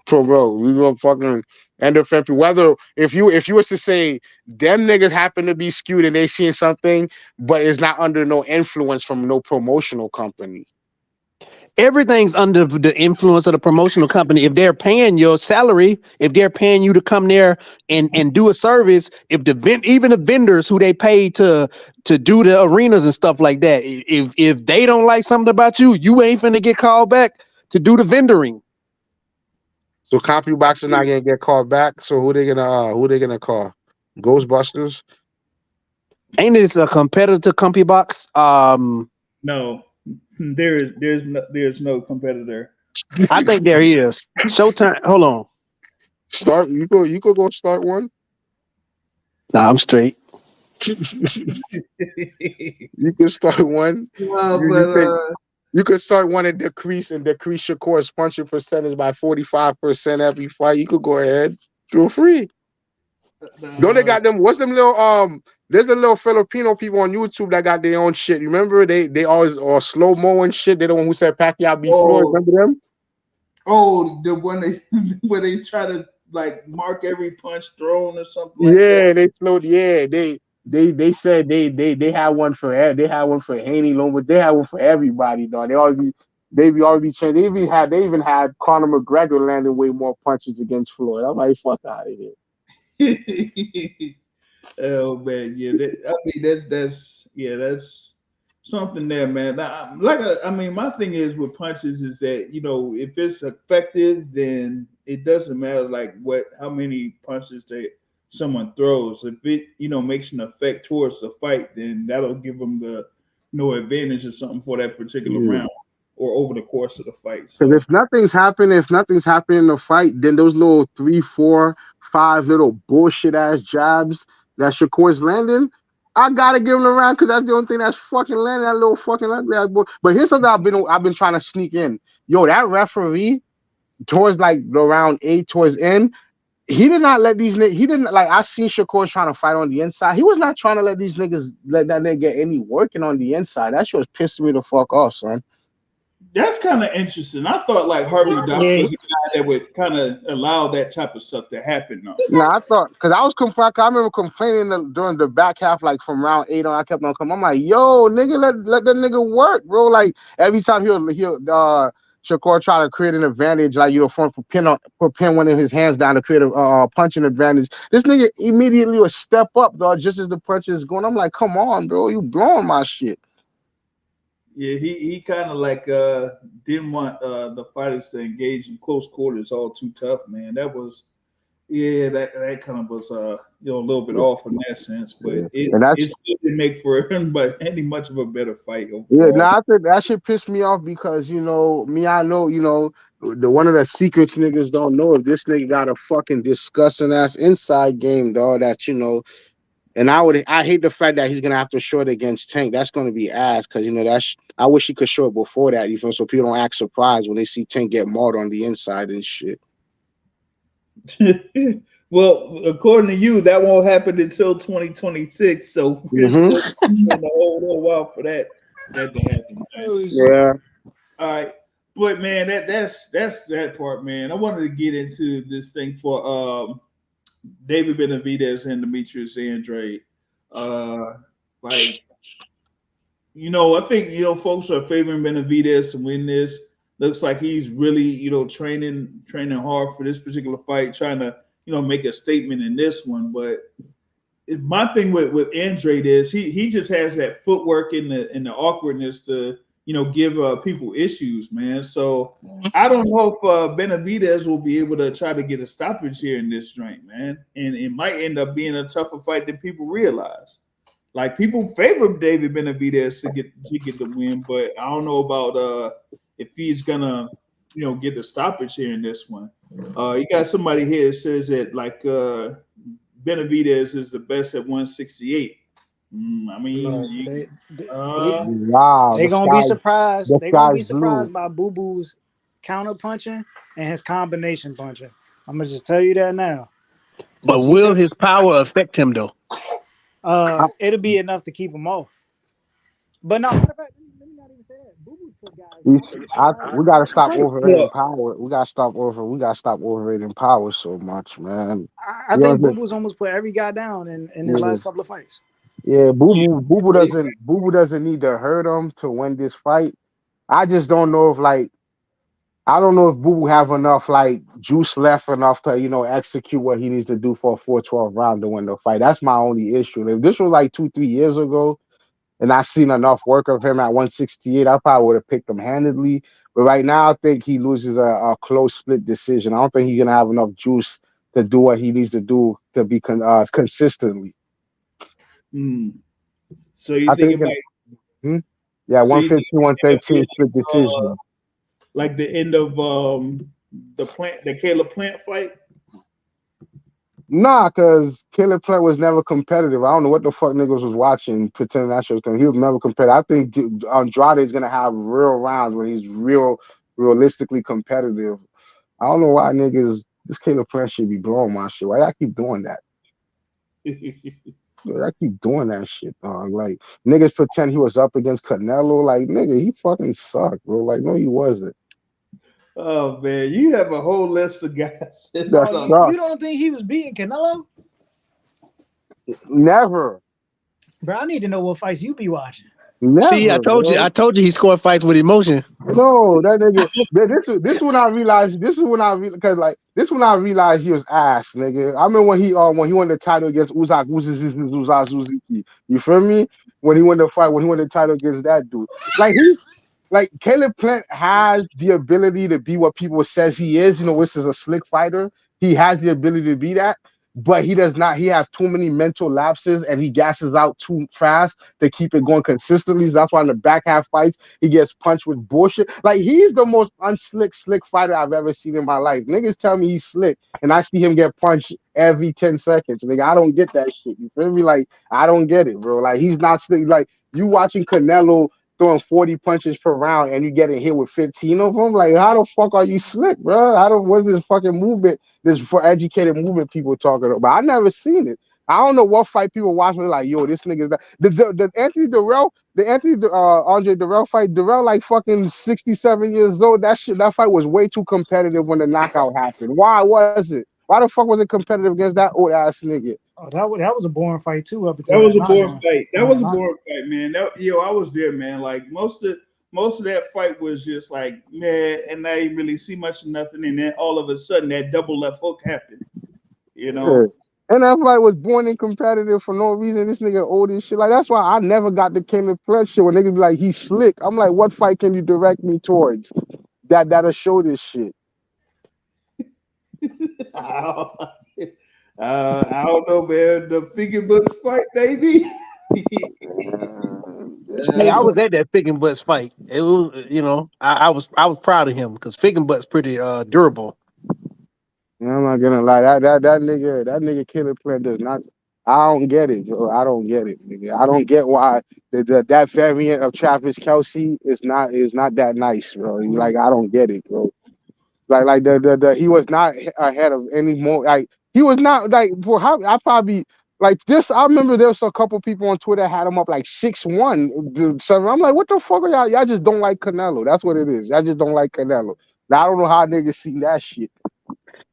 promote. We gonna fucking end up whether if you was to say them niggas happen to be skewed and they seeing something, but it's not under no influence from no promotional company. Everything's under the influence of the promotional company. If they're paying your salary, if they're paying you to come there and do a service, even the vendors who they pay to do the arenas and stuff like that, if they don't like something about you, you ain't finna get called back to do the vendoring. So CompuBox is not gonna get called back. So who they gonna call? Ghostbusters? Ain't this a competitor to CompuBox? No. There's no competitor. I think there is. Showtime. Hold on. You could go start one. Nah, I'm straight. You can start one. You could start one and decrease Shakur's punching percentage by 45% every fight. You could go ahead. Feel free. Don't they got them? What's them little There's the little Filipino people on YouTube that got their own shit. You remember they always or slow mo and shit. They're the one who said Pacquiao beat Floyd. Remember them? Oh, the one where they try to like mark every punch thrown or something. Like that. They slowed. Yeah, they said they had one for Haney Long, but they had one for everybody, dog. They already changed. They even had Conor McGregor landing way more punches against Floyd. I'm like, fuck out of here. Oh man, yeah. That's something there, man. My thing is with punches is that if it's effective, then it doesn't matter like how many punches someone throws. If it makes an effect towards the fight, then that'll give them the advantage or something for that particular round or over the course of the fight. So if nothing's happening in the fight, then those little 3, 4, 5 little bullshit ass jabs that Shakur's landing, I gotta give him a round because that's the only thing that's fucking landing that little fucking ugly ass boy. But here's something I've been trying to sneak in. Yo, that referee towards like the round 8 towards end, he did not let these niggas. He didn't like. I seen Shakur trying to fight on the inside. He was not trying to let these niggas let that nigga get any working on the inside. That shit was pissing me the fuck off, son. That's kind of interesting. I thought like Harvey Dock Yeah. was a guy that would kind of allow that type of stuff to happen. Though. Nah, I thought because I was complaining. I remember complaining during the back half, like from round 8 on. I kept on coming. I'm like, yo, nigga, let that nigga work, bro. Like every time he'll Shakur try to create an advantage, like put pin one of his hands down to create a punching advantage. This nigga immediately would step up, dog, just as the punch is going. I'm like, come on, bro, you blowing my shit. Yeah, he kind of like didn't want the fighters to engage in close quarters all too tough, man. That was that kind of was a little bit off in that sense, but it still didn't make for him but any much of a better fight overall. Yeah, now I think that shit pissed me off because I know the one of the secrets niggas don't know is this nigga got a fucking disgusting ass inside game, dog. That and I hate the fact that he's gonna have to show it against Tank. That's gonna be ass because I wish he could show it before that, even so people don't act surprised when they see Tank get mauled on the inside and shit. Well, according to you, that won't happen until 2026. So we're still going to hold a while for that to happen. Yeah. All right. But man, that's that part, man. I wanted to get into this thing for David Benavidez and Demetrius Andrade. I think folks are favoring Benavidez to win this. Looks like he's really, training hard for this particular fight, trying to, make a statement in this one. But my thing with Andrade is he just has that footwork and the awkwardness to, give people issues, man. So I don't know if Benavidez will be able to try to get a stoppage here in this joint, man. And it might end up being a tougher fight than people realize. Like people favor David Benavidez to get the win, but I don't know about if he's gonna, get the stoppage here in this one. You got somebody here that says that like Benavidez is the best at 168. I mean, wow, they're gonna be surprised. They're gonna be surprised blue. by Boo Boo's counter punching and his combination punching. I'm gonna just tell you that now. But will his power affect him though? It'll be enough to keep him off. But no, matter of fact, let me not even say that. Boo Boo put guys. We gotta stop overrating power. We gotta stop overrating power so much, man. I think Boo Boo's almost put every guy down in his last couple of fights. Yeah, Boo Boo doesn't need to hurt him to win this fight. I just don't know if I don't know if Boo Boo have enough juice left enough to execute what he needs to do for a 4-12 round to win the fight. That's my only issue. If this was 2-3 years ago, and I seen enough work of him at 168, I probably would have picked him handedly. But right now, I think he loses a close split decision. I don't think he's gonna have enough juice to do what he needs to do to be consistently. So you think it might? Yeah, 115, 113 split decision. Like the end of the Caleb Plant fight? Nah, because Caleb Plant was never competitive. I don't know what the fuck niggas was watching, pretending that shit was coming. He was never competitive. I think Andrade is gonna have real rounds where he's realistically competitive. I don't know why niggas this Caleb Plant should be blowing my shit. Why y'all keep doing that? I keep doing that shit, dog. Like niggas pretend he was up against Canelo. Like nigga, he fucking sucked, bro. Like no, he wasn't. Oh man, you have a whole list of guys. You don't think he was beating Canelo? Never. Bro, I need to know what fights you be watching. Never, see, I told you he scored fights with emotion. No, that nigga. This when I realized. This is when I realized he was ass, nigga. I remember when he won the title against Uzaki. You feel me? When he won the fight, when he won the title against that dude, like Caleb Plant has the ability to be what people says he is. Which is a slick fighter. He has the ability to be that. but he does not. He has too many mental lapses, and he gasses out too fast to keep it going consistently. So that's why in the back half fights he gets punched with bullshit. Like he's the most slick fighter I've ever seen in my life. Niggas tell me he's slick, and I see him get punched every 10 seconds. Nigga, I don't get that shit. You feel me? Like I don't get it, bro. Like he's not slick. Like you watching Canelo throwing 40 punches per round and you getting hit with 15 of them. Like how the fuck are you slick, bro? What's this fucking movement? This for educated movement people talking about. I never seen it. I don't know what fight people watching like, yo, this nigga's that. The Anthony Durrell, Andre Durrell fight. Durrell like fucking 67 years old. That fight was way too competitive when the knockout happened. Why was it? Why the fuck was it competitive against that old ass nigga? Oh, that was a boring fight too. Up until that was a boring fight. That was a boring fight, man. I was there, man. Like most of that fight was just like, man, and I didn't really see much of nothing. And then all of a sudden, that double left hook happened. You know. Yeah. And that fight was born and competitive for no reason. This nigga old as shit. Like that's why I never got the Caleb Plant shit. When niggas be like, he's slick. I'm like, what fight can you direct me towards that'll show this shit? I don't know, man. The figure books fight, baby. Hey, I was at that Figgenbutts fight. It was, I was proud of him because Figgenbutts pretty durable. I'm not gonna lie. That nigga Caleb Plant does not. I don't get it, bro. I don't get it, nigga. I don't get why that variant of Travis Kelce is not that nice, bro. Like I don't get it, bro. Like the he was not ahead of any more. Like he was not like for how I probably like this. I remember there was a couple people on Twitter had him up like 6-1, 7. I'm like, what the fuck are y'all? Y'all just don't like Canelo. That's what it is. Y'all just don't like Canelo. Now I don't know how niggas see that shit.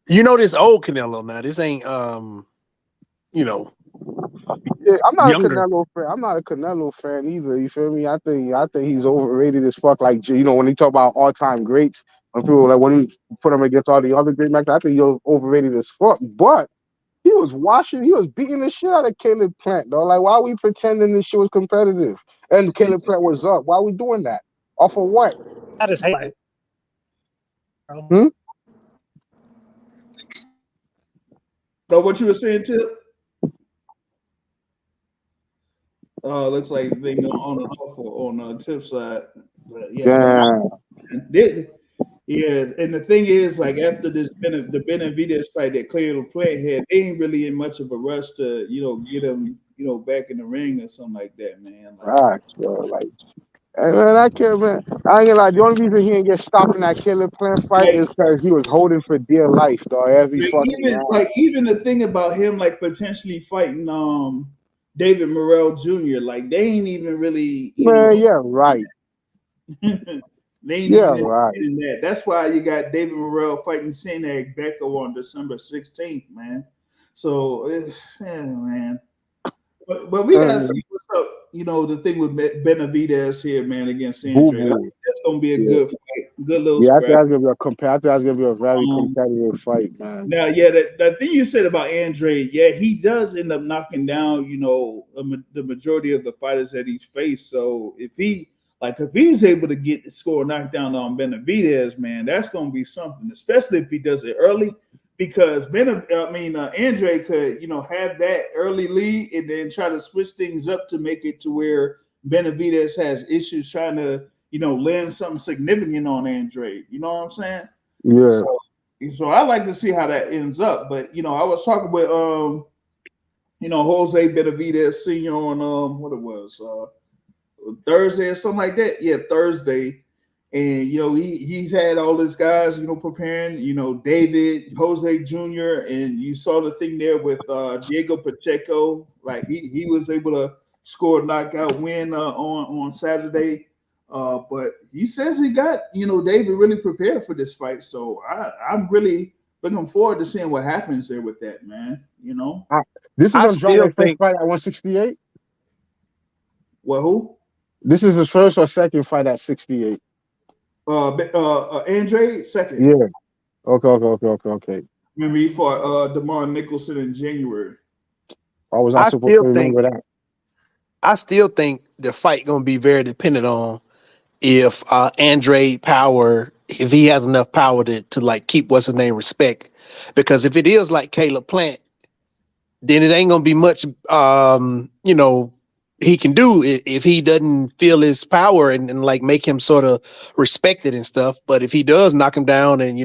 This old Canelo now. This ain't Yeah, I'm not younger. a Canelo fan. I'm not a Canelo fan either. You feel me? I think he's overrated as fuck. Like when you talk about all time greats, when people like when you put him against all the other great matches, I think he's overrated as fuck. But he was beating the shit out of Caleb Plant, though. Like, why are we pretending this shit was competitive? And Caleb Plant was up. Why are we doing that? Off of what? I just hate it. So what you were saying, Tip? Looks like they go on and off on Tip's side. But yeah. And the thing is, like after the Benavidez fight that Caleb Plant had, they ain't really in much of a rush to get him back in the ring or something like that, man. Right, bro. Like, man, I can't, man. I ain't gonna lie. The only reason he didn't get stopped in that Caleb Plant fight is because he was holding for dear life, though. Even the thing about him, like potentially fighting David Morrell Jr., like they ain't even really. Right. They ain't even right. In that. That's why you got David Morrell fighting Sinag Becko on December 16th, man. So man. But we gotta see what's up. The thing with Benavidez here, man, against Andrade. That's gonna be a good fight, good little. Yeah, I think that's gonna be a very competitive fight, man. Now, the thing you said about Andrade, he does end up knocking down, the majority of the fighters that he's faced. So if he's able to get the score knocked down on Benavidez, man, that's gonna be something, especially if he does it early. Because Andrade could, have that early lead and then try to switch things up to make it to where Benavidez has issues trying to, land something significant on Andrade. You know what I'm saying? Yeah. So I like to see how that ends up. But I was talking with Jose Benavidez Sr. on what it was Thursday or something like that. Yeah, Thursday. And he's had all his guys, preparing, David, Jose Jr., and you saw the thing there with Diego Pacheco. Like he was able to score a knockout win on Saturday. But he says he got, David really prepared for this fight. So I'm really looking forward to seeing what happens there with that, man. This is Andrade's first fight at 168. Well, who? This is his first or second fight at 68. Andrade second. Yeah. Okay. Remember he fought DeMar Nicholson in January. I was not supposed to remember that. I still think the fight gonna be very dependent on if Andrade power, if he has enough power to like keep what's his name respect. Because if it is like Caleb Plant, then it ain't gonna be much he can do if he doesn't feel his power and like make him sort of respected and stuff. But if he does knock him down and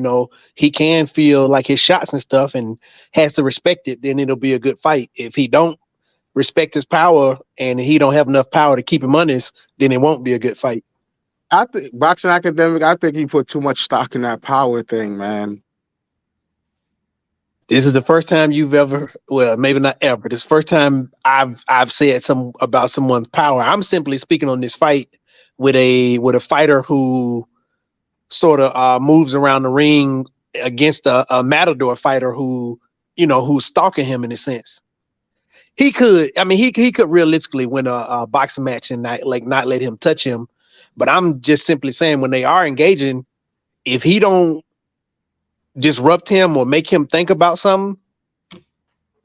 he can feel like his shots and stuff and has to respect it, then it'll be a good fight. If he don't respect his power and he don't have enough power to keep him honest, then it won't be a good fight. I think Boxing Academic, I think he put too much stock in that power thing, man. This is the first time you've ever, well, maybe not ever. This is the first time I've said about someone's power. I'm simply speaking on this fight with a fighter who sort of moves around the ring against a Matador fighter who's stalking him in a sense. He could realistically win a boxing match and not let him touch him. But I'm just simply saying when they are engaging, if he don't disrupt him or make him think about something,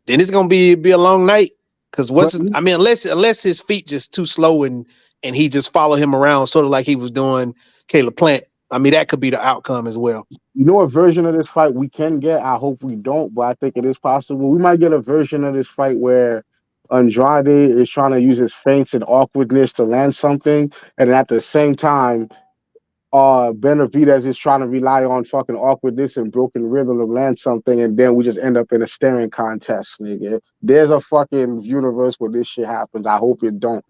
then it's gonna be a long night. Because unless his feet just too slow and he just follow him around sort of like he was doing Caleb Plant, that could be the outcome as well. You know what version of this fight we can get? I hope we don't, but I think it is possible. We might get a version of this fight where Andrade is trying to use his feints and awkwardness to land something, and at the same time, Benavidez is trying to rely on fucking awkwardness and broken rhythm to land something, and then we just end up in a staring contest, nigga. There's a fucking universe where this shit happens. I hope it don't.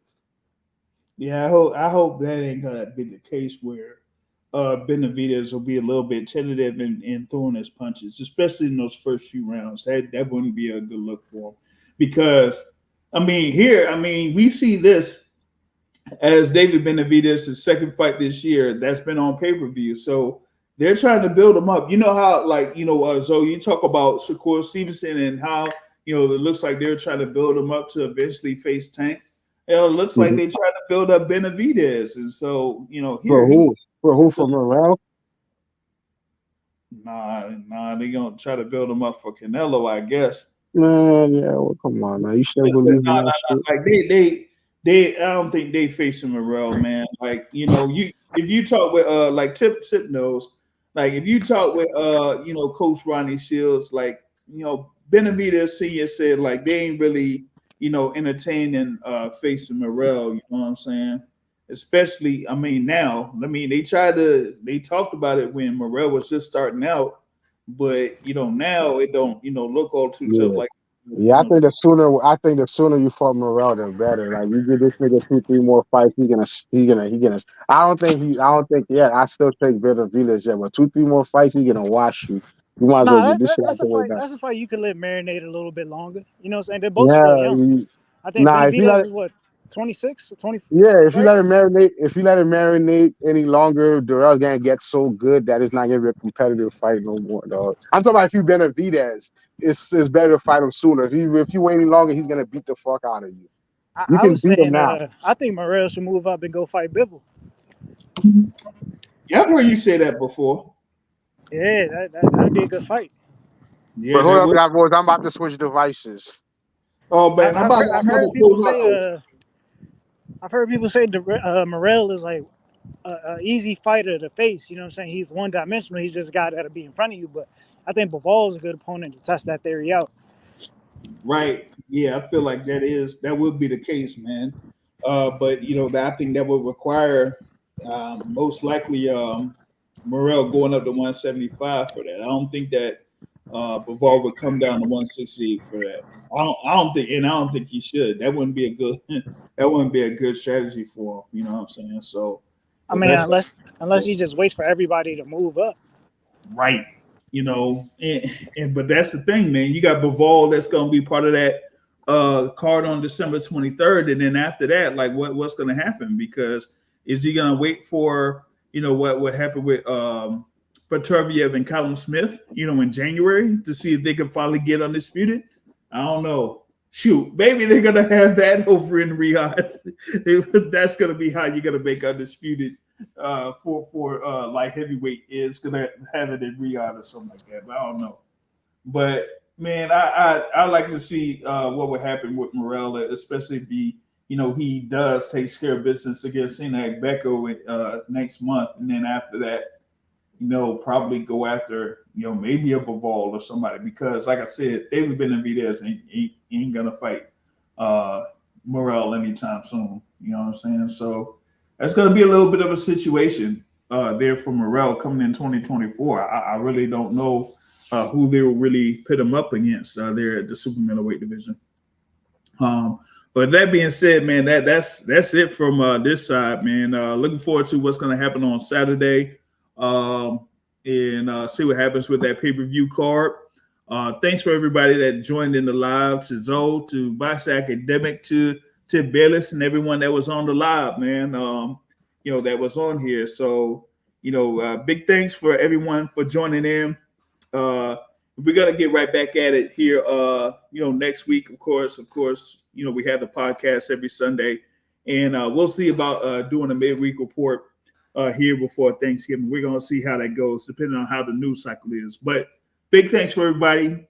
Yeah, I hope that ain't gonna be the case where Benavidez will be a little bit tentative in throwing his punches, especially in those first few rounds. That wouldn't be a good look for him. Because we see this as David Benavidez' second fight this year that's been on pay-per-view. So they're trying to build him up. You know how, Zoe, you talk about Shakur Stevenson and how, it looks like they're trying to build him up to eventually face Tank. It looks like they try to build up Benavidez. And so, For who? For Morrell? Nah, they're going to try to build him up for Canelo, I guess. Man, yeah, well, come on, man. You still believe in that shit? Like they I don't think they facing Morrell, man. Like, if you talk with Tip knows, like if you talk with Coach Ronnie Shields, like, Benavidez Senior said like they ain't really, entertaining facing Morrell, you know what I'm saying? Especially, now. They talked about it when Morrell was just starting out, but now it don't look all too tough like. Yeah, I think the sooner you fought Morrell, the better. Like you give this nigga 2-3 more fights, he gonna. I still take Benavidez yet, but 2-3 more fights, he gonna wash you. You might as well get this shit out the way back. That's a fight you could let marinate a little bit longer. You know what I'm saying? They're both still young. I think Benavidez is what, 26 or 20? Yeah, if you let it marinate any longer, Durrell's gonna get so good that it's not gonna be a competitive fight no more, dog. I'm talking about if you Benavidez, it's better to fight him sooner. If you wait any longer, he's gonna beat the fuck out of you. You can beat him now. I think Morrell should move up and go fight Bivol. Yeah, I've heard you say that before. Yeah, that'd be a good fight. Yeah, but hold up, boys. I'm about to switch devices. Oh man, I've heard people say Morrell is like an easy fighter to face. You know what I'm saying? He's one-dimensional. He's just a guy that'll be in front of you. But I think Bivol is a good opponent to test that theory out. Right. Yeah, I feel like that would be the case, man. But I think that would require most likely Morrell going up to 175 for that. I don't think that Bivol would come down to 168 for that. I don't think he should. That wouldn't be a good strategy for him. You know what I'm saying? So unless he just waits for everybody to move up. Right. But that's the thing, man. You got Bivol that's gonna be part of that card on December 23rd, and then after that, like what's gonna happen? Because is he gonna wait for what happened with Petreviev and Callum Smith, in January to see if they can finally get undisputed? I don't know. Shoot, maybe they're gonna have that over in Riyadh. That's gonna be how you're gonna make undisputed for light heavyweight. Is gonna have it in Riyadh or something like that. But I don't know. But man, I like to see what would happen with Morrell, especially if he does take care of business against Sinak Beko next month, and then after that, probably go after maybe a Bivol or somebody, because like I said, David Benavidez ain't gonna fight Morrell anytime soon. You know what I'm saying? So that's gonna be a little bit of a situation there for Morrell coming in 2024. I really don't know who they will really pit him up against there at the super middleweight division. But that being said, man, that's it from this side, man. Looking forward to what's going to happen on Saturday, and see what happens with that pay-per-view card. Thanks for everybody that joined in the live, to Zoe, to Boxing Academic, to Bayless, and everyone that was on the live, man. That was on here. So, big thanks for everyone for joining in. We're gonna get right back at it here. Next week, of course. We have the podcast every Sunday, and we'll see about doing a midweek report here before Thanksgiving. We're gonna see how that goes, depending on how the news cycle is. But big thanks for everybody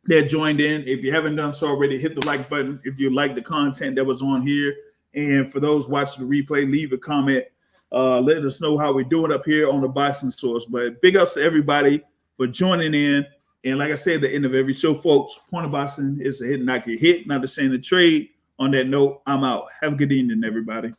that joined in. If you haven't done so already, hit the like button if you like the content that was on here. And for those watching the replay, leave a comment. Let us know how we're doing up here on the Boxing Source. But big ups to everybody for joining in. And like I said at the end of every show, folks, point of boxing is to hit and not get hit, not to say in the trade. On that note, I'm out. Have a good evening, everybody.